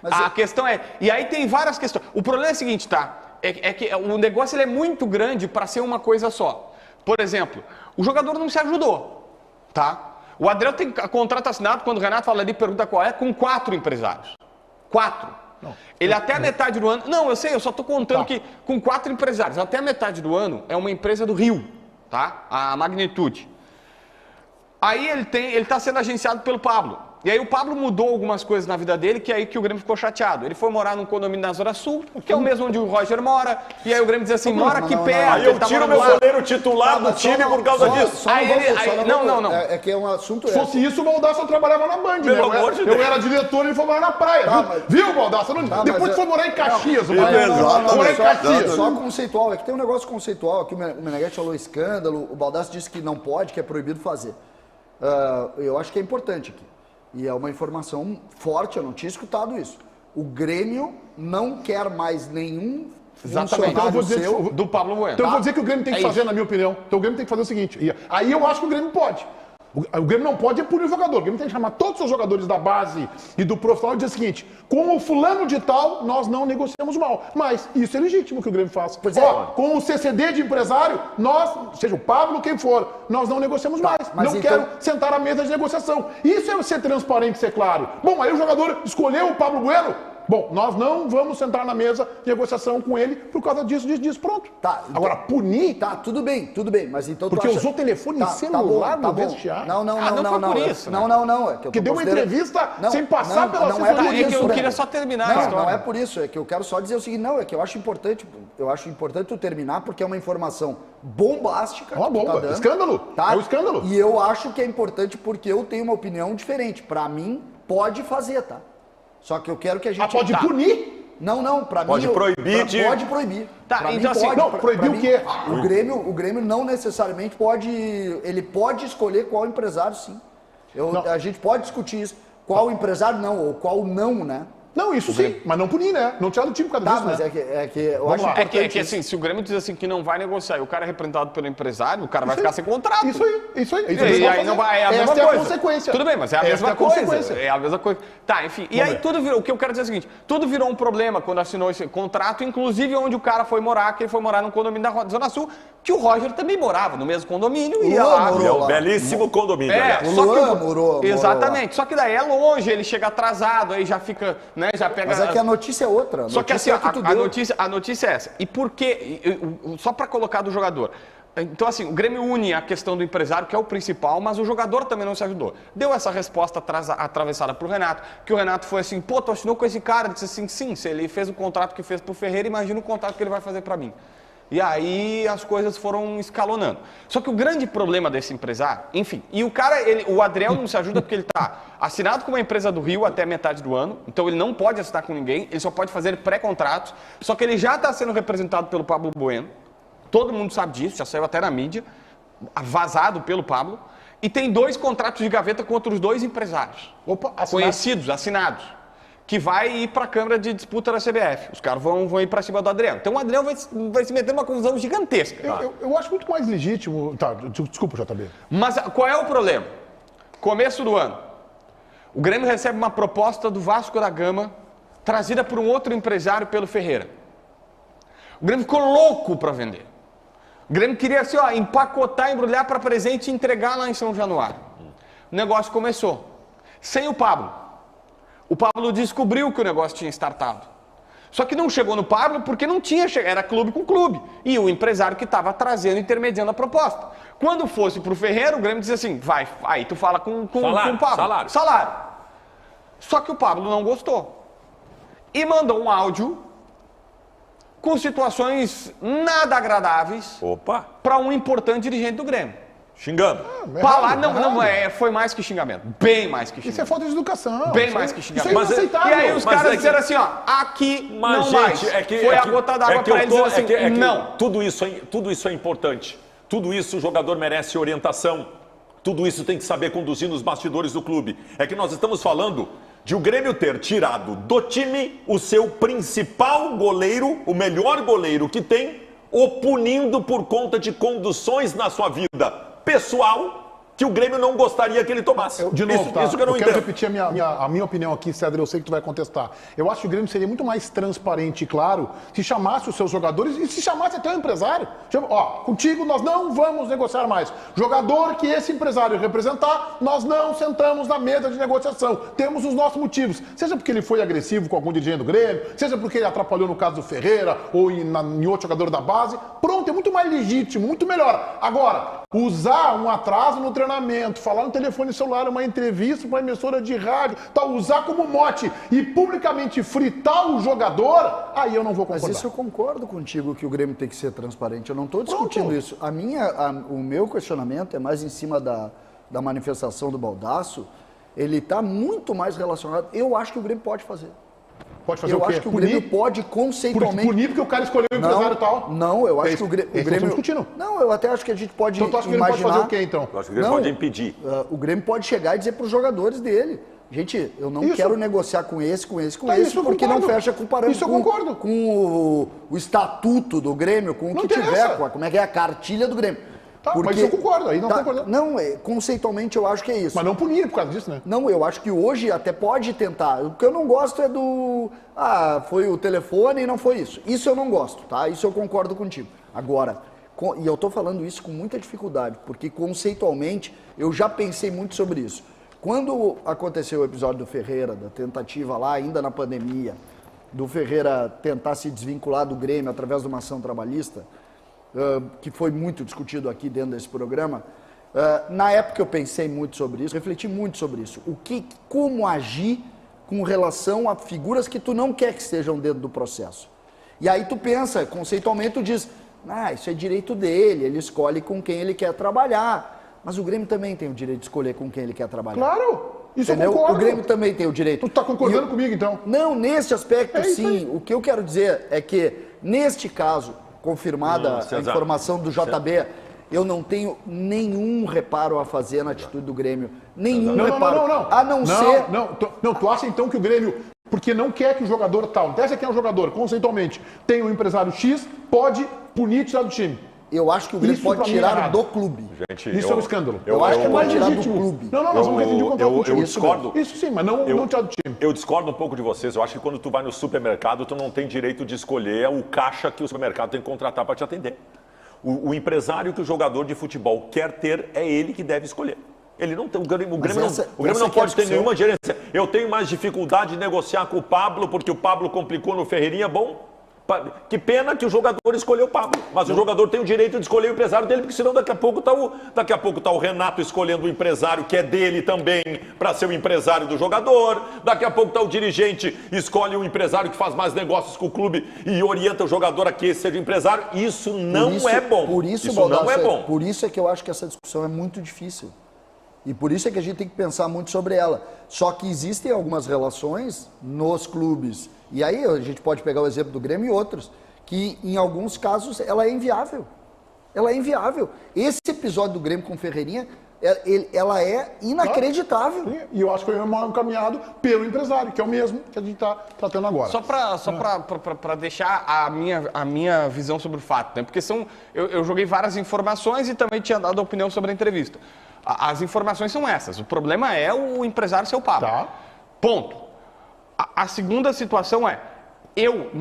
A questão é... E aí tem várias questões. O problema é o seguinte, tá? É que o negócio ele é muito grande para ser uma coisa só. Por exemplo, o jogador não se ajudou, tá? O Adriel tem contrato assinado, quando o Renato fala ali, pergunta qual é, com 4 empresários. 4. Não. Ele até a metade do ano... Não, eu sei, eu só estou contando que com 4 empresários. Até a metade do ano é uma empresa do Rio, tá? A Magnitude. Aí ele tá sendo agenciado pelo Pablo. E aí o Pablo mudou algumas coisas na vida dele, que é aí que o Grêmio ficou chateado. Ele foi morar num condomínio na Zona Sul, que é o mesmo onde o Roger mora, e aí o Grêmio diz assim, mora aqui perto. Aí eu tiro meu goleiro titular do time por causa disso. Não. É que é um assunto... Se fosse isso, o Baldasso só trabalhava na Band, Pelo né? amor de Deus. Eu era diretor e ele foi morar na praia. Viu, Baldasso? Depois foi morar em Caxias. Morar em Caxias. Só conceitual, é que tem um negócio conceitual, aqui o Meneghetti falou escândalo, o Baldasso disse que não pode, que é proibido fazer. Eu acho que é importante aqui. E é uma informação forte, eu não tinha escutado isso. O Grêmio não quer mais nenhum Exatamente. Então eu vou dizer seu do Pablo Bueno. Então eu vou dizer que o Grêmio tem que fazer, na minha opinião. Então o Grêmio tem que fazer o seguinte. Aí eu acho que o Grêmio pode. O Grêmio não pode punir o jogador. O Grêmio tem que chamar todos os seus jogadores da base e do profissional e dizer o seguinte: com o fulano de tal, nós não negociamos mal. Mas isso é legítimo que o Grêmio faça. Com o CCD de empresário, nós, seja o Pablo, quem for, nós não negociamos mais. Não então... quero sentar à mesa de negociação. Isso é ser transparente, ser claro. Bom, aí o jogador escolheu o Pablo Bueno. Bom, nós não vamos sentar na mesa de negociação com ele por causa disso, pronto. Tá, então, agora, punir... Tá, tudo bem, mas então porque usou telefone e celular no vestiário. Não. Não. É que porque deu uma entrevista sem passar pela assessoria. É que eu queria só terminar a história. Não é por isso, é que eu quero só dizer o seguinte, é que eu acho importante tu terminar, porque é uma informação bombástica. É uma bomba, dando, escândalo, tá? É um escândalo. E eu acho que é importante porque eu tenho uma opinião diferente. Pra mim, pode fazer, tá? Só que eu quero que a gente... pode punir? Não, pra mim... Pode proibir de... Pode proibir. Tá, pra então mim, assim... pode, não, proibir o quê? O Grêmio não necessariamente pode... Ele pode escolher qual empresário, sim. A gente pode discutir isso. Qual empresário não, ou qual não, né? Não, isso sim, mas não punir, né? Não tirar do time por causa disso, mas né? é que eu acho importante É que assim, se o Grêmio diz assim que não vai negociar e o cara é representado pelo empresário, o cara vai ficar sem contrato. Isso aí. E aí não vai, é a mesma Essa é coisa. a consequência. Tudo bem, mas é a mesma a coisa. consequência. É a mesma coisa. Tá, enfim. E aí tudo virou, o que eu quero dizer é o seguinte, tudo virou um problema quando assinou esse contrato, inclusive onde o cara foi morar, que ele foi morar num condomínio da Zona Sul, que o Roger também morava no mesmo condomínio. E é um belíssimo condomínio, aliás. Morou. Exatamente. Só que daí é longe, ele chega atrasado, aí já fica, né, já pega... Mas é que a notícia é outra. Só que assim, a notícia é essa. E por quê? Só para colocar do jogador. Então, assim, o Grêmio une a questão do empresário, que é o principal, mas o jogador também não se ajudou. Deu essa resposta atravessada pro Renato, que o Renato foi assim, tu assinou com esse cara? Ele disse assim, sim, se ele fez o contrato que fez pro Ferreira, imagina o contrato que ele vai fazer para mim. E aí as coisas foram escalonando. Só que o grande problema desse empresário, enfim, e o cara, o Adriel não se ajuda porque ele está assinado com uma empresa do Rio até metade do ano, então ele não pode assinar com ninguém, ele só pode fazer pré-contratos, só que ele já está sendo representado pelo Pablo Bueno, todo mundo sabe disso, já saiu até na mídia, vazado pelo Pablo, e tem 2 contratos de gaveta com outros 2 empresários, conhecidos, assinados, que vai ir para a Câmara de Disputa da CBF. Os caras vão ir para cima do Adriano. Então o Adriano vai se meter numa confusão gigantesca. Eu acho muito mais legítimo... Tá, desculpa, JB. Mas qual é o problema? Começo do ano. O Grêmio recebe uma proposta do Vasco da Gama, trazida por um outro empresário pelo Ferreira. O Grêmio ficou louco para vender. O Grêmio queria assim, empacotar, embrulhar para presente e entregar lá em São Januário. O negócio começou. Sem o Pablo. O Pablo descobriu que o negócio tinha startado. Só que não chegou no Pablo porque não tinha chegado, era clube com clube. E o empresário que estava trazendo, intermediando a proposta. Quando fosse para o Ferreira, o Grêmio dizia assim, vai, aí tu fala com o Pablo. Salário. Só que o Pablo não gostou. E mandou um áudio com situações nada agradáveis para um importante dirigente do Grêmio. Xingando. Foi mais que xingamento. Bem mais que xingamento. Isso é falta de educação. Bem mais que xingamento. Isso é inaceitável. E aí os caras disseram assim, aqui não mais. Foi a gota d'água para eles dizer assim, não. Tudo isso é importante. Tudo isso o jogador merece orientação. Tudo isso tem que saber conduzir nos bastidores do clube. É que nós estamos falando de o Grêmio ter tirado do time o seu principal goleiro, o melhor goleiro que tem, o punindo por conta de conduções na sua vida pessoal que o Grêmio não gostaria que ele tomasse. De novo, isso que eu não quero entendo. repetir a minha opinião aqui, Cedro, eu sei que tu vai contestar. Eu acho que o Grêmio seria muito mais transparente e claro se chamasse os seus jogadores e se chamasse até o empresário. Contigo nós não vamos negociar mais. Jogador que esse empresário representar, nós não sentamos na mesa de negociação. Temos os nossos motivos. Seja porque ele foi agressivo com algum dirigente do Grêmio, seja porque ele atrapalhou no caso do Ferreira ou em outro jogador da base. Pronto, é muito mais legítimo, muito melhor. Agora, usar um atraso no treinamento treinamento, falar no telefone celular, uma entrevista para uma emissora de rádio, tá, usar como mote e publicamente fritar o jogador, aí eu não vou concordar. Mas isso eu concordo contigo que o Grêmio tem que ser transparente. Eu não estou discutindo isso. O meu questionamento é mais em cima da manifestação do Baldasso. Ele está muito mais relacionado. Eu acho que o Grêmio pode fazer. Pode fazer eu o quê? acho que o Grêmio pode conceitualmente... Punir porque o cara escolheu o empresário e tal? Não, eu acho que o Grêmio... discutindo. Não, eu até acho que a gente pode então tu acha que o Grêmio pode fazer o quê, então? Eu acho que o Grêmio pode impedir. O Grêmio pode chegar e dizer para os jogadores dele: gente, eu não quero negociar com esse, porque não fecha com o parâmetro. Isso eu concordo. Com o estatuto do Grêmio, com o que tiver, como é que é a cartilha do Grêmio. Tá, porque, mas isso eu concordo, aí não concordo. Não, conceitualmente eu acho que é isso. Mas não punir por causa disso, né? Não, eu acho que hoje até pode tentar. O que eu não gosto é do... foi o telefone e não foi isso. Isso eu não gosto, tá? Isso eu concordo contigo. Agora, e eu tô falando isso com muita dificuldade, porque conceitualmente eu já pensei muito sobre isso. Quando aconteceu o episódio do Ferreira, da tentativa lá, ainda na pandemia, do Ferreira tentar se desvincular do Grêmio através de uma ação trabalhista, que foi muito discutido aqui dentro desse programa, na época eu pensei muito sobre isso, refleti muito sobre isso. Como agir com relação a figuras que tu não quer que estejam dentro do processo. E aí tu pensa, conceitualmente tu diz, isso é direito dele, ele escolhe com quem ele quer trabalhar. Mas o Grêmio também tem o direito de escolher com quem ele quer trabalhar. Claro! Isso entendeu? eu concordo. O Grêmio também tem o direito. Tu tá concordando comigo, então? Não, nesse aspecto sim. O que eu quero dizer é que, neste caso, confirmada a informação do JB, eu não tenho nenhum reparo a fazer na atitude do Grêmio. Nenhum reparo. Não. A não ser... Não, tu acha então que o Grêmio, porque não quer que o jogador tal, não interessa quem é o jogador, conceitualmente, tem um empresário X, pode punir e tirar do time. Eu acho que o Grêmio pode tirar do clube. Gente, isso é um escândalo. Eu acho que pode tirar do clube. Não, nós vamos decidir o contrato contigo. Eu discordo. Isso sim, mas não tirar do time. Eu discordo um pouco de vocês. Eu acho que quando tu vai no supermercado, tu não tem direito de escolher o caixa que o supermercado tem que contratar para te atender. O empresário que o jogador de futebol quer ter, é ele que deve escolher. Ele não tem, o Grêmio não pode ter nenhuma gerência. Eu tenho mais dificuldade de negociar com o Pablo, porque o Pablo complicou no Ferreirinha. Bom, que pena que o jogador escolheu o Pablo. Mas o jogador tem o direito de escolher o empresário dele, porque senão daqui a pouco tá o Renato escolhendo o empresário que é dele também, para ser o empresário do jogador. Daqui a pouco tá o dirigente escolhe um empresário que faz mais negócios com o clube e orienta o jogador a que esse seja empresário. Isso não é bom. Por isso não é bom. Por isso é que eu acho que essa discussão é muito difícil. E por isso é que a gente tem que pensar muito sobre ela. Só que existem algumas relações nos clubes, e aí a gente pode pegar o exemplo do Grêmio e outros, que em alguns casos ela é inviável. Ela é inviável. Esse episódio do Grêmio com o Ferreirinha, ela é inacreditável. Sim, e eu acho que foi mal encaminhado pelo empresário, que é o mesmo que a gente está tratando agora. Só para deixar a minha visão sobre o fato, né? Porque eu joguei várias informações e também tinha dado opinião sobre a entrevista. As informações são essas. O problema é o empresário ser o Pablo. Tá. Ponto. A segunda situação é, eu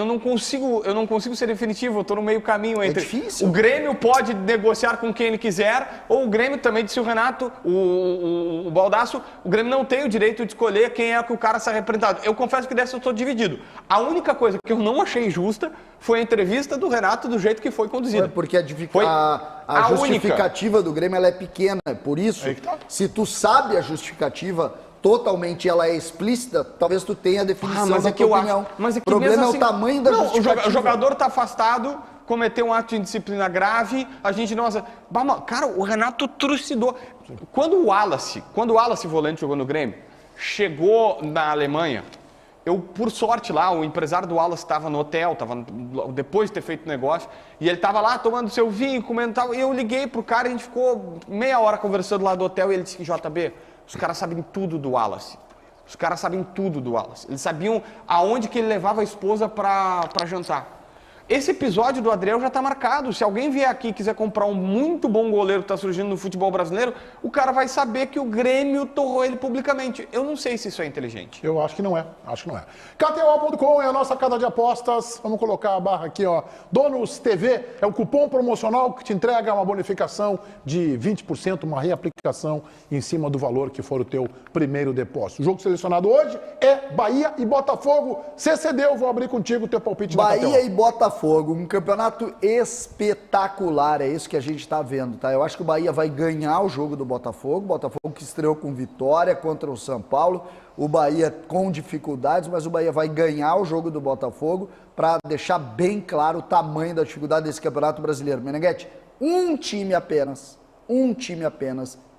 não consigo ser definitivo, eu estou no meio caminho entre... É difícil. O Grêmio pode negociar com quem ele quiser, ou o Grêmio também, disse o Renato, o Baldasso, o Grêmio não tem o direito de escolher quem é que o cara será representado. Eu confesso que dessa eu estou dividido. A única coisa que eu não achei justa foi a entrevista do Renato do jeito que foi conduzida. Porque a justificativa do Grêmio ela é pequena, por isso, se tu sabe a justificativa totalmente, ela é explícita, talvez tu tenha a definição da tua opinião. Mas é que o problema assim, é o tamanho da justificativa. O jogador está afastado, cometeu um ato de indisciplina grave, a gente não... Cara, o Renato trucidou. Quando o Wallace, volante, jogou no Grêmio, chegou na Alemanha, por sorte lá, o empresário do Wallace estava no hotel, depois de ter feito o negócio, e ele estava lá tomando seu vinho, comendo tal, e eu liguei pro cara e a gente ficou meia hora conversando lá do hotel, e ele disse que, JB, os caras sabem tudo do Wallace. Os caras sabem tudo do Wallace. Eles sabiam aonde que ele levava a esposa para jantar. Esse episódio do Adriel já está marcado. Se alguém vier aqui e quiser comprar um muito bom goleiro que está surgindo no futebol brasileiro, o cara vai saber que o Grêmio torrou ele publicamente. Eu não sei se isso é inteligente. Eu acho que não é. KTO.com é a nossa casa de apostas. Vamos colocar a barra aqui, ó. Donos TV é o cupom promocional que te entrega uma bonificação de 20%, uma reaplicação em cima do valor que for o teu primeiro depósito. O jogo selecionado hoje é Bahia e Botafogo. CCD, eu vou abrir contigo o teu palpite na KTO. Bahia e Botafogo. Botafogo, um campeonato espetacular, é isso que a gente está vendo, tá? Eu acho que o Bahia vai ganhar o jogo do Botafogo que estreou com vitória contra o São Paulo, o Bahia com dificuldades, mas o Bahia vai ganhar o jogo do Botafogo para deixar bem claro o tamanho da dificuldade desse campeonato brasileiro. Meneghetti, um time apenas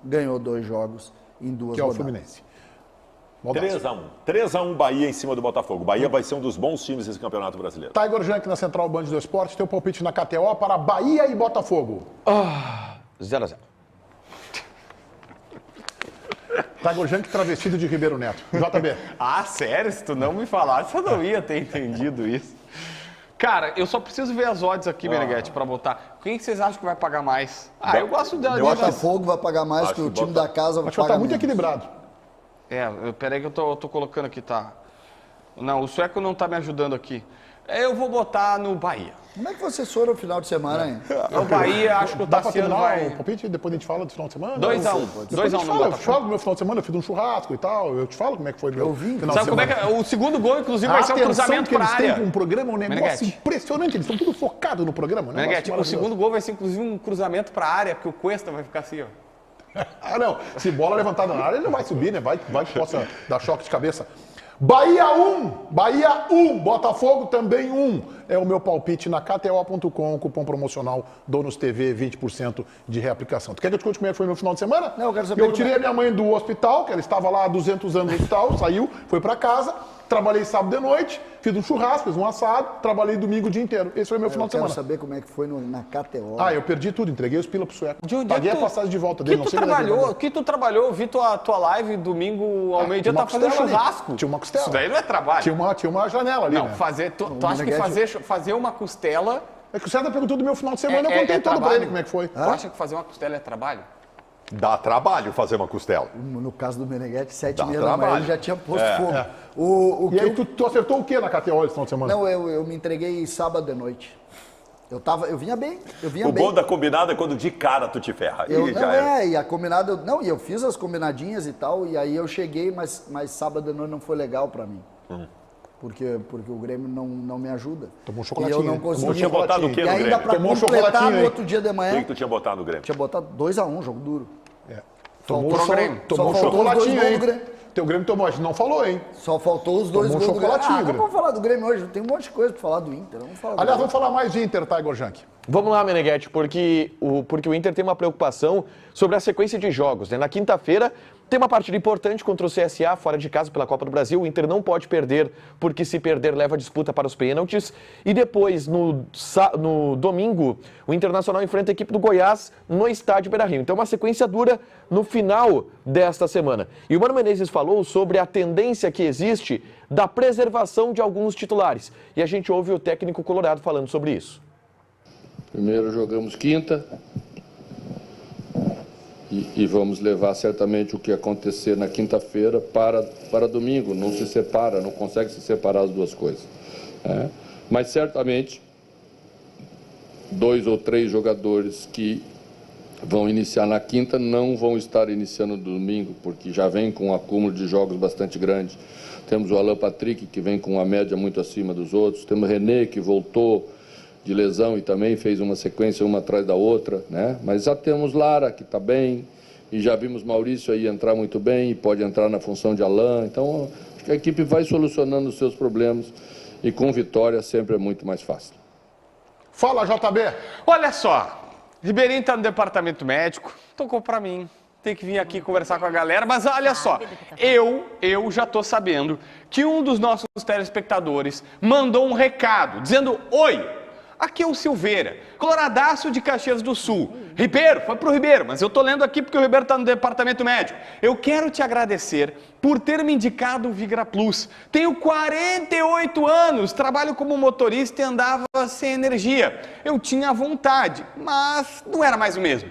ganhou 2 jogos em 2 rodadas. Que é o Fluminense. 3-1. 3-1 Bahia em cima do Botafogo. Bahia vai ser um dos bons times desse campeonato brasileiro. Tiger Junk na Central Band do Esporte, teu palpite na KTO para Bahia e Botafogo. 0-0. Tiger Junk travestido de Ribeiro Neto. JB. Ah, sério? Se tu não me falasse, eu não ia ter entendido isso. Cara, eu só preciso ver as odds aqui, Meneghetti, pra botar. Quem vocês acham que vai pagar mais? Eu gosto dela. O Botafogo vai pagar mais que o time da casa vai Acho que pagar tá muito menos. equilibrado. Peraí que eu tô colocando aqui, tá? Não, o sueco não tá me ajudando aqui. Eu vou botar no Bahia. Como é que vocês foram no final de semana, hein? O Bahia, acho que o Dá pra Tassiano terminar vai... o palpite? Depois a gente fala do final de semana? 2-1. Depois 2-1 a no gente fala, eu te Botafogo. falo do meu final de semana, eu fiz um churrasco e tal. Eu te falo como é que foi meu final de Sabe como semana. é que... O segundo gol, inclusive, vai ser um cruzamento que pra eles área. têm com um programa, um negócio Meneghetti. impressionante. Eles estão tudo focados no programa, né? Meneghetti, o segundo gol vai ser, inclusive, um cruzamento pra área, porque o Cuesta vai ficar assim, ó. Ah, não. Se bola levantada na área, ele não vai subir, né? Vai que possa dar choque de cabeça. Bahia 1, Botafogo também 1. É o meu palpite na KTO.com, cupom promocional Donos TV, 20% de reaplicação. Tu quer que eu te conte como é que foi meu final de semana? Não, eu quero saber. Eu tirei a minha mãe do hospital, que ela estava lá há 200 anos no hospital, saiu, foi pra casa, trabalhei sábado de noite, fiz um churrasco, fiz um assado, trabalhei domingo o dia inteiro. Esse foi meu final Eu de semana. quero saber como é que foi na KTO. Ah, eu perdi tudo, entreguei os pila pro sueco. De onde Paguei é que a passagem de volta que dele, tu não sei como é que ele trabalhou? Que tu trabalhou? Vi tua live domingo ao meio-dia, tinha uma tá fazendo costela ali. churrasco. Tinha uma costela. Isso daí não é trabalho. Tinha uma janela ali, Não, né? tu acha que fazer uma costela... É que o César perguntou do meu final de semana, eu É contei todo pra trabalho? ele como é que foi. Tu acha que fazer uma costela é trabalho? Dá trabalho fazer uma costela. No caso do Meneghetti, 7h30 Dá da manhã, trabalho. ele já tinha posto fogo. E aí tu acertou o que na KTO esse final de semana? Não, eu me entreguei sábado de noite. Eu vinha bem, O bom da combinada é quando de cara tu te ferra. Ih, já era. E a combinada, e eu fiz as combinadinhas e tal, e aí eu cheguei, mas sábado de noite não foi legal pra mim. Porque o Grêmio não me ajuda. Tomou um E chocolatinho. eu não hein? consegui. Tu tinha botado o quê E no ainda Grêmio? pra Tomou um completar chocolatinho, no hein? outro dia de O que manhã, que tu tinha botado no Grêmio? tinha botado 2-1, jogo duro. Tomou Só- Tomou só um faltou os dois chocolatinho, gols hein? do Grêmio. Teu Grêmio tomou, a gente não falou, hein? Só faltou os 2 Tomou um gols do Grêmio. chocolatinho, Não Grêmio. vamos falar do Grêmio hoje, tem um monte de coisa pra falar do Inter. Vamos falar do Aliás, Grêmio. vamos falar mais de Inter, Tiger Junk. Vamos lá, Meneghetti, porque o Inter tem uma preocupação sobre a sequência de jogos, né? Na quinta-feira tem uma partida importante contra o CSA, fora de casa pela Copa do Brasil. O Inter não pode perder, porque se perder leva a disputa para os pênaltis. E depois, no domingo, o Internacional enfrenta a equipe do Goiás no estádio Beira-Rio. Então, uma sequência dura no final desta semana. E o Mano Menezes falou sobre a tendência que existe da preservação de alguns titulares. E a gente ouve o técnico colorado falando sobre isso. Primeiro jogamos quinta e vamos levar certamente o que acontecer na quinta-feira para domingo. Não se separa, não consegue se separar as duas coisas. Né? Mas certamente 2 ou 3 jogadores que vão iniciar na quinta não vão estar iniciando no domingo, porque já vem com um acúmulo de jogos bastante grande. Temos o Alan Patrick, que vem com uma média muito acima dos outros. Temos o René, que voltou de lesão e também fez uma sequência uma atrás da outra, né? Mas já temos Lara, que está bem, e já vimos Maurício aí entrar muito bem, e pode entrar na função de Alan. Então, acho que a equipe vai solucionando os seus problemas, e com vitória sempre é muito mais fácil. Fala, JB. Olha só, Ribeirinho tá no departamento médico, tocou pra mim. Tem que vir aqui conversar com a galera, mas olha só, eu já tô sabendo que um dos nossos telespectadores mandou um recado dizendo: oi, aqui é o Silveira, coloradaço de Caxias do Sul. Ribeiro, foi pro Ribeiro, mas eu tô lendo aqui porque o Ribeiro tá no departamento médico. Eu quero te agradecer por ter me indicado o Vigra Plus. Tenho 48 anos, trabalho como motorista e andava sem energia. Eu tinha vontade, mas não era mais o mesmo.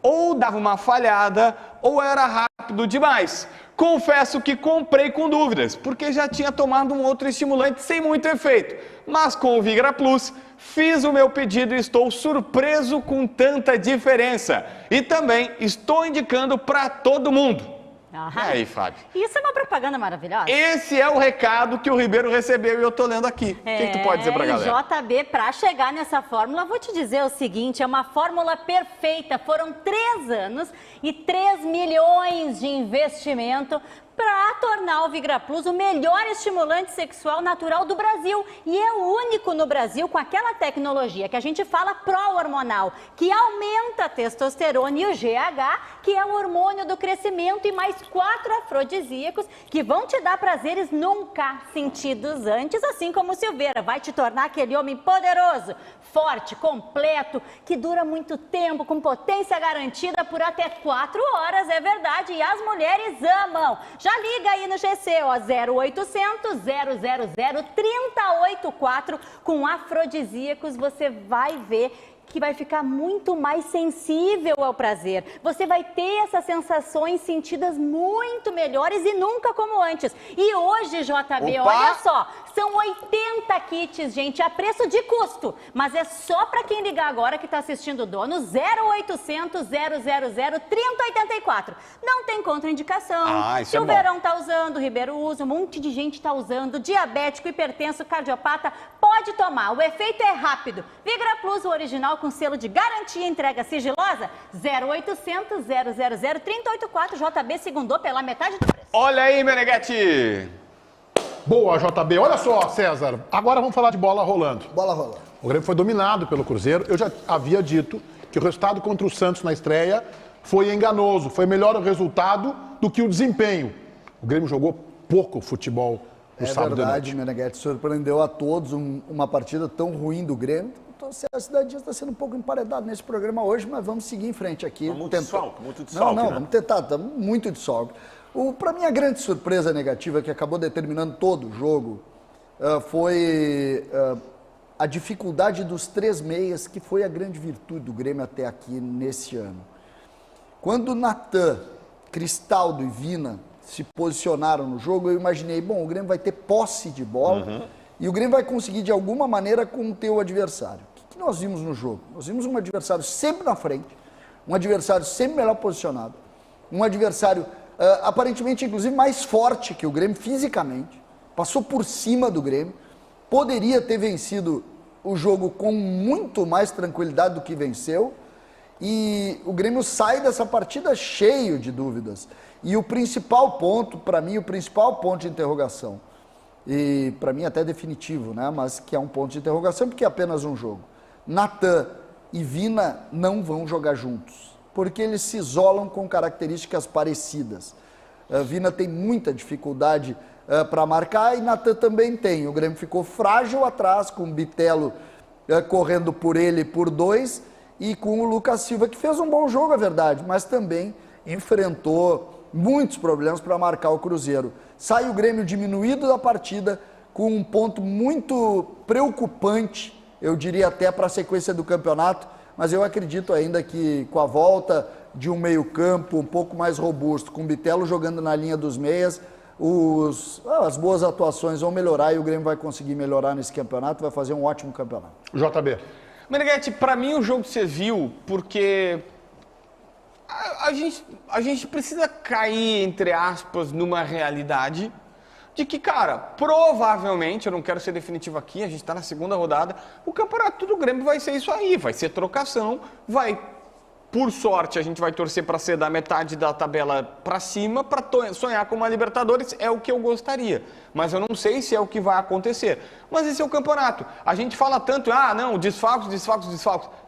Ou dava uma falhada, ou era rápido demais. Confesso que comprei com dúvidas, porque já tinha tomado um outro estimulante sem muito efeito. Mas com o Vigra Plus, fiz o meu pedido e estou surpreso com tanta diferença. E também estou indicando para todo mundo. E aí, Fábio? Isso é uma propaganda maravilhosa. Esse é o recado que o Ribeiro recebeu e eu tô lendo aqui. O que tu pode dizer pra galera? JB, para chegar nessa fórmula, vou te dizer o seguinte, é uma fórmula perfeita. Foram 3 anos e 3 milhões de investimento para tornar o Vigra Plus o melhor estimulante sexual natural do Brasil. E é o único no Brasil com aquela tecnologia que a gente fala pró-hormonal, que aumenta a testosterona e o GH, que é o hormônio do crescimento, e mais 4 afrodisíacos que vão te dar prazeres nunca sentidos antes, assim como o Silveira. Vai te tornar aquele homem poderoso, forte, completo, que dura muito tempo, com potência garantida por até 4 horas, é verdade, e as mulheres amam. Já liga aí no GC, ó, 0800 000 3084, com afrodisíacos, você vai ver que vai ficar muito mais sensível ao prazer. Você vai ter essas sensações sentidas muito melhores e nunca como antes. E hoje, JB, olha só, são 80 kits, gente, a preço de custo. Mas é só para quem ligar agora que está assistindo o Dono, 0800 000 3084. Não tem contraindicação. Isso é bom. Silveirão tá usando, o Ribeiro usa, um monte de gente tá usando, diabético, hipertenso, cardiopata, pode tomar. O efeito é rápido. Vigra Plus, o original, com selo de garantia e entrega sigilosa, 0800 000 3084. JB segundou pela metade do preço. Olha aí, Meneghetti! Boa, JB. Olha só, César. Agora vamos falar de bola rolando. Bola rolando. O Grêmio foi dominado pelo Cruzeiro. Eu já havia dito que o resultado contra o Santos na estreia foi enganoso. Foi melhor o resultado do que o desempenho. O Grêmio jogou pouco futebol no sábado de noite. É verdade, Meneghetti. Surpreendeu a todos uma partida tão ruim do Grêmio. Então, a Cidadinha está sendo um pouco emparedado nesse programa hoje, mas vamos seguir em frente aqui. Muito desfalque, Não, né? vamos tentar. Estamos muito desfalque. Para mim, a grande surpresa negativa que acabou determinando todo o jogo foi a dificuldade dos 3 meias, que foi a grande virtude do Grêmio até aqui nesse ano. Quando Natan, Cristaldo e Vina se posicionaram no jogo, eu imaginei, bom, o Grêmio vai ter posse de bola e o Grêmio vai conseguir, de alguma maneira, conter o adversário. O que nós vimos no jogo? Nós vimos um adversário sempre na frente, um adversário sempre melhor posicionado, um adversário aparentemente, inclusive, mais forte que o Grêmio fisicamente, passou por cima do Grêmio, poderia ter vencido o jogo com muito mais tranquilidade do que venceu, e o Grêmio sai dessa partida cheio de dúvidas. E o principal ponto, para mim, o principal ponto de interrogação, e para mim até definitivo, né? Mas que é um ponto de interrogação porque é apenas um jogo. Natan e Vina não vão jogar juntos, porque eles se isolam com características parecidas. Vina tem muita dificuldade para marcar e Natan também tem. O Grêmio ficou frágil atrás, com o Bitelo correndo por ele por 2 e com o Lucas Silva, que fez um bom jogo, é verdade, mas também enfrentou muitos problemas para marcar o Cruzeiro. Sai o Grêmio diminuído da partida com um ponto muito preocupante, eu diria até para a sequência do campeonato, mas eu acredito ainda que com a volta de um meio-campo um pouco mais robusto, com o Bitelo jogando na linha dos meias, as boas atuações vão melhorar e o Grêmio vai conseguir melhorar nesse campeonato, vai fazer um ótimo campeonato. JB. Meneghetti, para mim o jogo serviu porque a gente precisa cair, entre aspas, numa realidade de que, cara, provavelmente, eu não quero ser definitivo aqui, a gente está na segunda rodada, o campeonato do Grêmio vai ser isso aí, vai ser trocação, por sorte, a gente vai torcer para ser da metade da tabela para cima, para sonhar com uma Libertadores, é o que eu gostaria. Mas eu não sei se é o que vai acontecer. Mas esse é o campeonato. A gente fala tanto, não, desfalques.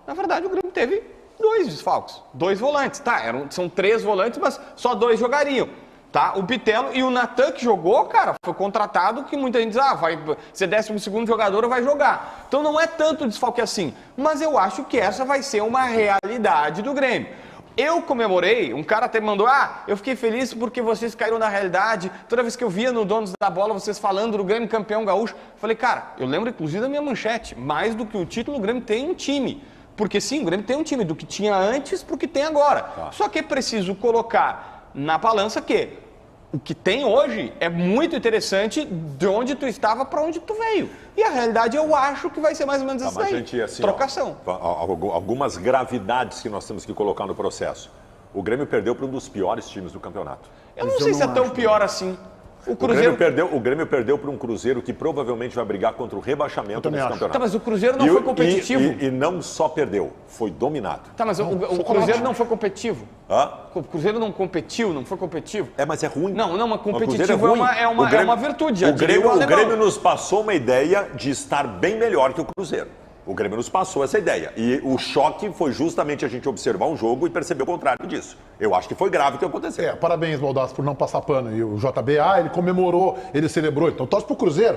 Na verdade, o Grêmio teve 2 desfalques, 2 volantes, tá? São 3 volantes, mas só 2 jogariam. Tá? O Bitelo e o Natan que jogou, cara, foi contratado que muita gente diz, vai ser 12º jogador, vai jogar. Então não é tanto desfalque assim, mas eu acho que essa vai ser uma realidade do Grêmio. Eu comemorei, um cara até me mandou, eu fiquei feliz porque vocês caíram na realidade, toda vez que eu via no Donos da Bola, vocês falando do Grêmio campeão gaúcho, falei, cara, eu lembro inclusive da minha manchete, mais do que o título, o Grêmio tem um time. Porque sim, o Grêmio tem um time, do que tinha antes pro que tem agora. Só que é preciso colocar na balança que o que tem hoje é muito interessante de onde tu estava para onde tu veio. E a realidade eu acho que vai ser mais ou menos isso aí. Gente, assim, trocação. Algumas gravidades que nós temos que colocar no processo. o Grêmio perdeu para um dos piores times do campeonato. Eu não sei se é tão pior assim. O Grêmio perdeu para um Cruzeiro que provavelmente vai brigar contra o rebaixamento nesse campeonato. Tá, mas o Cruzeiro não foi competitivo. E não só perdeu, foi dominado. Tá, mas o Cruzeiro não foi competitivo. Hã? O Cruzeiro não competiu, não foi competitivo. Mas é ruim. Não, mas O Cruzeiro competitivo é uma virtude. O Grêmio nos passou uma ideia de estar bem melhor que o Cruzeiro. O Grêmio nos passou essa ideia. E o choque foi justamente a gente observar um jogo e perceber o contrário disso. Eu acho que foi grave o que aconteceu. Parabéns, Baldassi, por não passar pano. E o JB, ele comemorou, ele celebrou. Então torce pro Cruzeiro.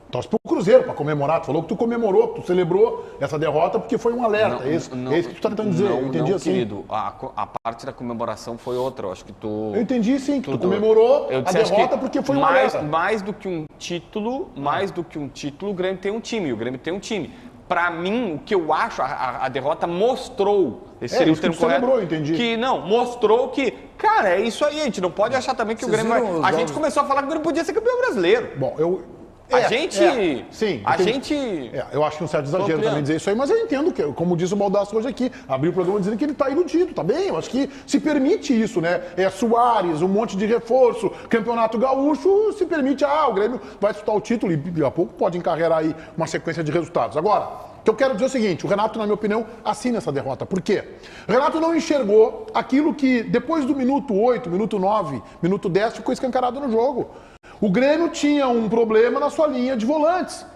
Torce pro Cruzeiro pra comemorar. Tu falou que tu comemorou, tu celebrou essa derrota porque foi um alerta. É isso que tu tá tentando dizer. Eu entendi assim. Querido, a parte da comemoração foi outra. Eu acho que tu... Eu entendi sim, que tu comemorou a derrota porque foi um alerta. Mais do que um título, o Grêmio tem um time. O Grêmio tem um time. Para mim, o que eu acho, a derrota mostrou, esse seria o termo correto, entendi. que não, mostrou que, cara, é isso aí, a gente não pode achar também que o Grêmio vai... A gente começou a falar que o Grêmio podia ser campeão brasileiro. Bom, eu acho que um certo exagero também dizer isso aí, mas eu entendo que, como diz o Baldassi hoje aqui, abriu o programa dizendo que ele tá iludido, tá bem? Eu acho que se permite isso, né? Soares, um monte de reforço, Campeonato Gaúcho, se permite, o Grêmio vai disputar o título e daqui a pouco pode encarregar aí uma sequência de resultados. Agora, o que eu quero dizer é o seguinte, o Renato, na minha opinião, assina essa derrota. Por quê? O Renato não enxergou aquilo que, depois do minuto 8, minuto 9, minuto 10, ficou escancarado no jogo. O Grêmio tinha um problema na sua linha de volantes.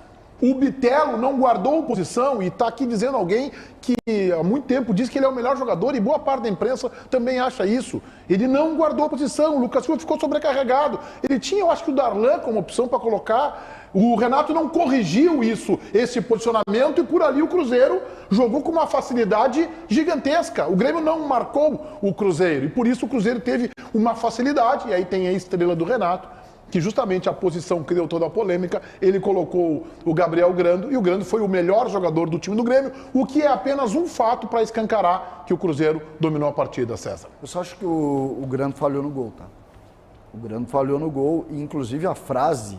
O Bitelo não guardou posição e está aqui dizendo alguém que há muito tempo diz que ele é o melhor jogador e boa parte da imprensa também acha isso. Ele não guardou a posição, o Lucas Silva ficou sobrecarregado. Ele tinha, eu acho que o Darlan como opção para colocar. O Renato não corrigiu esse posicionamento e por ali o Cruzeiro jogou com uma facilidade gigantesca. O Grêmio não marcou o Cruzeiro e por isso o Cruzeiro teve uma facilidade. E aí tem a estrela do Renato, que justamente a posição que deu toda a polêmica, ele colocou o Gabriel Grando, e o Grando foi o melhor jogador do time do Grêmio, o que é apenas um fato para escancarar que o Cruzeiro dominou a partida, César. Eu só acho que o Grando falhou no gol, tá? O Grando falhou no gol, e inclusive a frase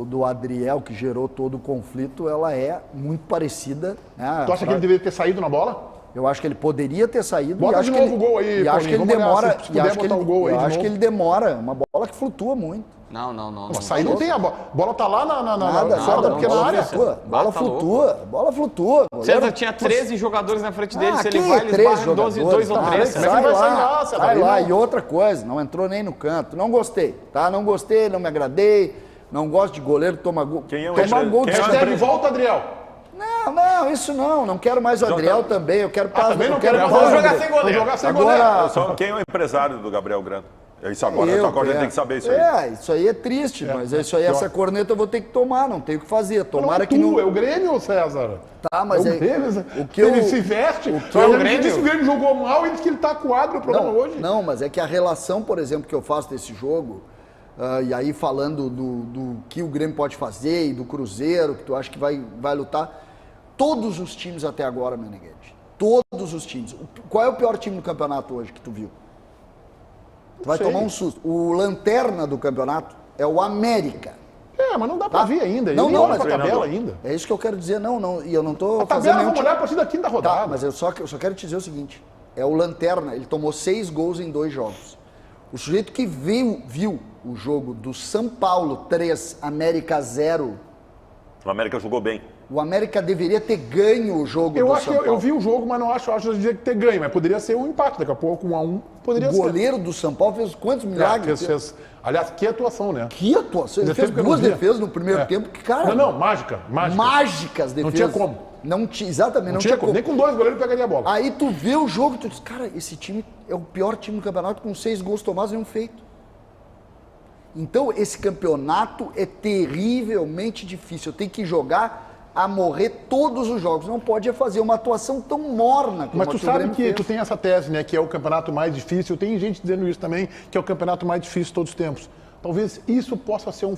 do Adriel, que gerou todo o conflito, ela é muito parecida. Né? Tu acha que ele deveria ter saído na bola? Eu acho que ele poderia ter saído. Bota de novo o gol aí, e acho que ele demora. Se puder botar o gol aí de novo. Acho que ele demora. Uma bola que flutua muito. Não. Mas aí não tem a bola. A bola tá lá fora da pequena área. Bola flutua. César tinha 13 jogadores na frente dele. Se ele vai, ele esbarra 2 ou 3. Sai lá. E outra coisa, não entrou nem no canto. Não gostei, tá? Não gostei, não me agradei. Não gosto de goleiro, toma gol. Toma gol. Hashtag volta, Adriel. Não, isso não. Não quero mais o Adriel também. Eu quero paz. Também não quero mais. Vamos jogar sem goleiro. Agora... Quem é o empresário do Gabriel Grando? Isso agora, a gente tem que saber isso aí. Isso aí é triste, mas isso aí, essa corneta eu vou ter que tomar, não tenho o que fazer. Tomara que não... É o Grêmio, César? Tá, mas é o Grêmio. O que ele se veste. Ele disse que o Grêmio jogou mal e disse que ele tá coado no programa hoje. Não, mas é que a relação, por exemplo, que eu faço desse jogo, e aí falando do que o Grêmio pode fazer e do Cruzeiro, que tu acha que vai lutar, todos os times até agora, Meneghete, todos os times. Qual é o pior time do campeonato hoje que tu viu? Tu vai tomar um susto. O lanterna do campeonato é o América. Mas não dá pra ver ainda. Não, mas a tabela ainda. É isso que eu quero dizer. E eu não tô a tabela, vamos olhar a partir da quinta rodada. Tá, mas eu só quero te dizer o seguinte. É o lanterna, ele tomou 6 gols em 2 jogos. O sujeito que viu o jogo do São Paulo 3, América 0. O América jogou bem. O América deveria ter ganho o jogo do São Paulo. Eu vi o jogo, mas não acho que deveria ter ganho. Mas poderia ser um empate. Daqui a pouco, 1-1, poderia ser. O goleiro do São Paulo fez quantos milagres? Aliás, que atuação, né? Que atuação. Ele fez 2 defesas no primeiro tempo. Que, cara... Não, mágicas. Mágicas defesas. Não tinha como. Exatamente, não tinha como. Nem com 2 goleiros pegaria a bola. Aí tu vê o jogo e tu diz, cara, esse time é o pior time do campeonato com 6 gols tomados e nenhum feito. Então, esse campeonato é terrivelmente difícil. Eu tenho que jogar a morrer todos os jogos. Não pode fazer uma atuação tão morna como Mas tu sabe que tu tem essa tese, né? Que é o campeonato mais difícil. Tem gente dizendo isso também, que é o campeonato mais difícil de todos os tempos. Talvez isso possa ser um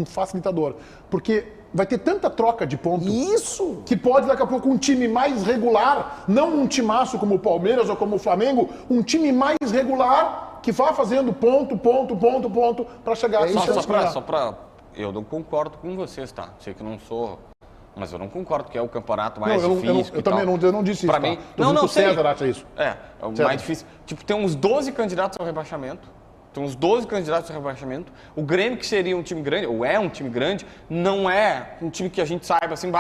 facilitador. Porque vai ter tanta troca de pontos. Isso! Que pode, daqui a pouco, um time mais regular, não um timaço como o Palmeiras ou como o Flamengo, um time mais regular que vá fazendo ponto, para chegar a só pra... Eu não concordo com vocês, tá? Sei que não sou Mas eu não concordo que é o campeonato Não, mais difícil. eu também não disse isso. Pra tá? mim, Tô dizendo que o sei. César acha isso. É o César. mais difícil. Tipo, tem uns 12 candidatos ao rebaixamento. Tem uns 12 candidatos ao rebaixamento. O Grêmio, que seria um time grande, ou é um time grande, não é um time que a gente saiba assim,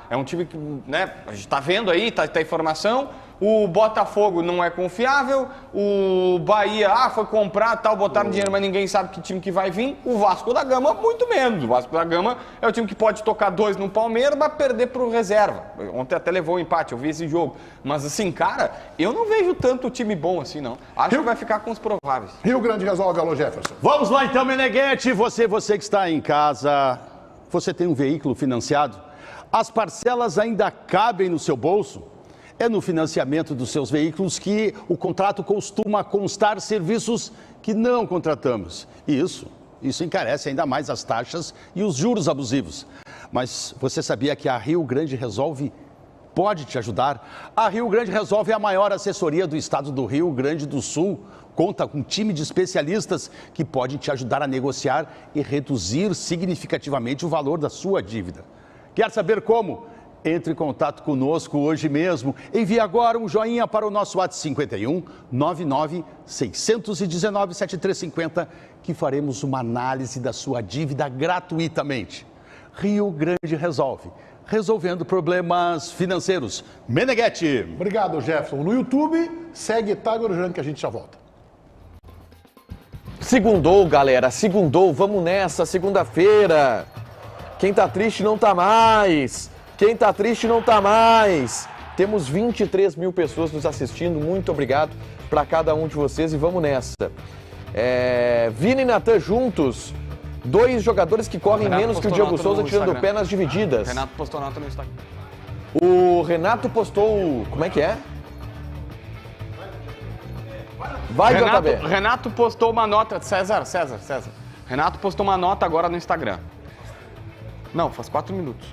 é um time que, né, a gente tá vendo aí, tá informação. O Botafogo não é confiável, o Bahia, foi comprar, tal, botaram dinheiro, mas ninguém sabe que time que vai vir. O Vasco da Gama, muito menos. O Vasco da Gama é o time que pode tocar 2 no Palmeiras, mas perder pro reserva. Ontem até levou um empate, eu vi esse jogo. Mas assim, cara, eu não vejo tanto time bom assim, não. Acho que vai ficar com os prováveis. Rio Grande resolve, alô Jefferson. Vamos lá então, Meneghetti. Você que está em casa, você tem um veículo financiado? As parcelas ainda cabem no seu bolso? É no financiamento dos seus veículos que o contrato costuma constar serviços que não contratamos. E isso encarece ainda mais as taxas e os juros abusivos. Mas você sabia que a Rio Grande Resolve pode te ajudar? A Rio Grande Resolve é a maior assessoria do estado do Rio Grande do Sul. Conta com um time de especialistas que podem te ajudar a negociar e reduzir significativamente o valor da sua dívida. Quer saber como? Entre em contato conosco hoje mesmo. Envie agora um joinha para o nosso WhatsApp 51 99 619 7350 que faremos uma análise da sua dívida gratuitamente. Rio Grande Resolve. Resolvendo problemas financeiros. Meneghetti. Obrigado, Jefferson. No YouTube, segue Tiger Junk que a gente já volta. Segundou, galera, segundou, vamos nessa, segunda-feira. Quem tá triste não tá mais. Quem tá triste não tá mais. Temos 23 mil pessoas nos assistindo, muito obrigado para cada um de vocês e vamos nessa. Vini e Natan juntos, 2 jogadores que correm menos que o Diego Souza tirando o pé nas divididas. Renato postou nota no Instagram. O Renato postou, como é que é? Vai, JB. Renato postou uma nota, César. Renato postou uma nota agora no Instagram. Não, faz 4 minutos.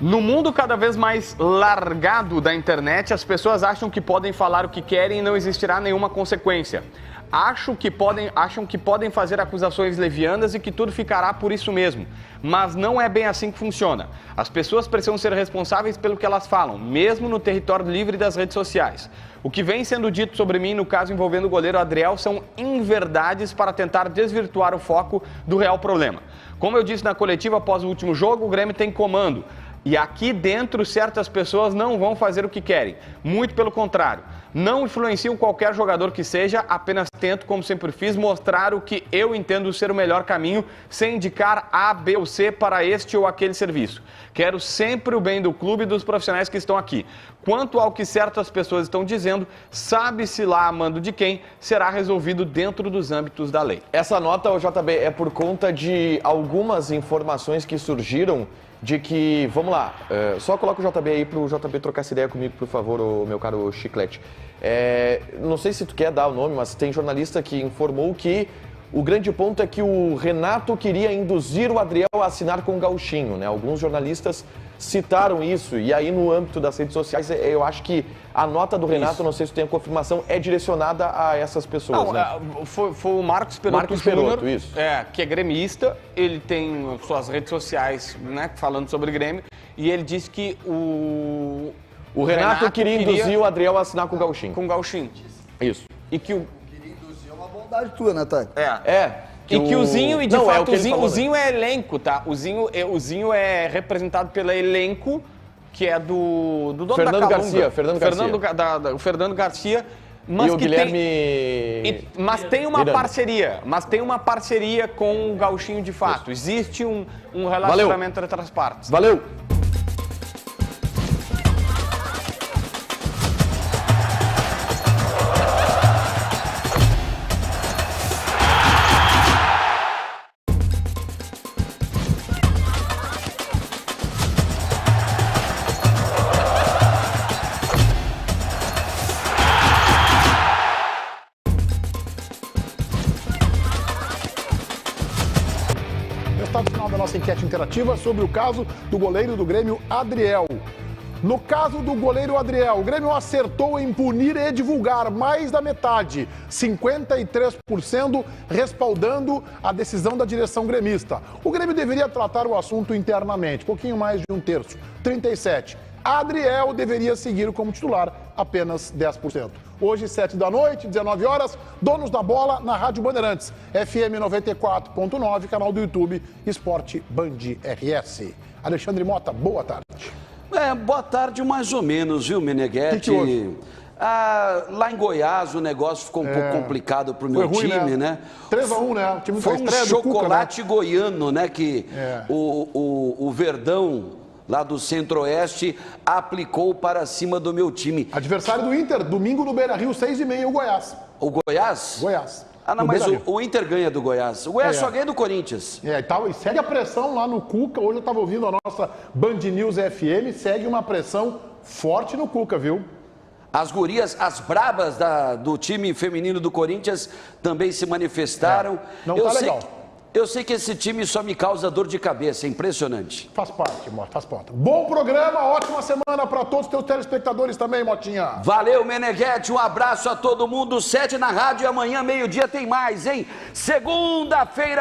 No mundo cada vez mais largado da internet, as pessoas acham que podem falar o que querem e não existirá nenhuma consequência. Acham que podem fazer acusações levianas e que tudo ficará por isso mesmo. Mas não é bem assim que funciona. As pessoas precisam ser responsáveis pelo que elas falam, mesmo no território livre das redes sociais. O que vem sendo dito sobre mim no caso envolvendo o goleiro Adriel são inverdades para tentar desvirtuar o foco do real problema. Como eu disse na coletiva após o último jogo, o Grêmio tem comando. E aqui dentro, certas pessoas não vão fazer o que querem. Muito pelo contrário. Não influencio qualquer jogador que seja, apenas tento, como sempre fiz, mostrar o que eu entendo ser o melhor caminho, sem indicar A, B ou C para este ou aquele serviço. Quero sempre o bem do clube e dos profissionais que estão aqui. Quanto ao que certas pessoas estão dizendo, sabe-se lá a mando de quem, será resolvido dentro dos âmbitos da lei. Essa nota, o JB, é por conta de algumas informações que surgiram de que, vamos lá, só coloca o JB aí pro JB trocar essa ideia comigo, por favor, o meu caro Chiclete. Não sei se tu quer dar o nome, mas tem jornalista que informou que o grande ponto é que o Renato queria induzir o Adriel a assinar com o Gauchinho, né? Alguns jornalistas citaram isso, e aí no âmbito das redes sociais, eu acho que a nota do Renato, isso. Não sei se tem a confirmação, é direcionada a essas pessoas, não, né? Foi o Marcos Perotto, Marcos Perotto, Júnior, isso. Que é gremista, ele tem suas redes sociais, né, falando sobre Grêmio, e ele disse que o Renato queria induzir o Adriel a assinar com o Gauchinho. Com o Gauchinho. Isso. E que o... Queria induzir uma bondade tua, né, Thay? E que o Zinho, e de não, fato, é o que ele falou, o Zinho é elenco, tá? O Zinho é representado pelo elenco, que é do dono Fernando da Calunga. Garcia, Fernando o Fernando Garcia. Mas e o Guilherme... Mas tem uma parceria com o Gauchinho de fato. Isso. Existe um relacionamento entre as partes. Valeu! Resultado final da nossa enquete interativa sobre o caso do goleiro do Grêmio, Adriel. No caso do goleiro Adriel, o Grêmio acertou em punir e divulgar mais da metade, 53% respaldando a decisão da direção gremista. O Grêmio deveria tratar o assunto internamente, pouquinho mais de um terço, 37%. Adriel deveria seguir como titular, apenas 10%. Hoje, 7 da noite, 19 horas, Donos da Bola na Rádio Bandeirantes, FM 94.9, canal do YouTube, Esporte Band RS. Alexandre Mota, boa tarde. Boa tarde mais ou menos, viu, Meneghetti? Que houve? Lá em Goiás o negócio ficou um pouco complicado pro meu ruim, time, né? 3-1, né? O time foi um chocolate Cuca, né? goiano, né? Que o Verdão, lá do Centro-Oeste, aplicou para cima do meu time. Adversário do Inter, domingo no Beira-Rio, 6h30, o Goiás. O Goiás? Goiás. Não, mas o Inter ganha do Goiás. O Goiás só ganha do Corinthians. E segue a pressão lá no Cuca. Hoje eu estava ouvindo a nossa Band News FM, segue uma pressão forte no Cuca, viu? As gurias, as brabas do time feminino do Corinthians também se manifestaram. Não tá legal. Eu sei que esse time só me causa dor de cabeça, é impressionante. Faz parte, Mota, faz parte. Bom programa, ótima semana para todos os teus telespectadores também, Motinha. Valeu, Meneghetti, um abraço a todo mundo, 7 na rádio e amanhã, meio-dia, tem mais, hein? Segunda-feira.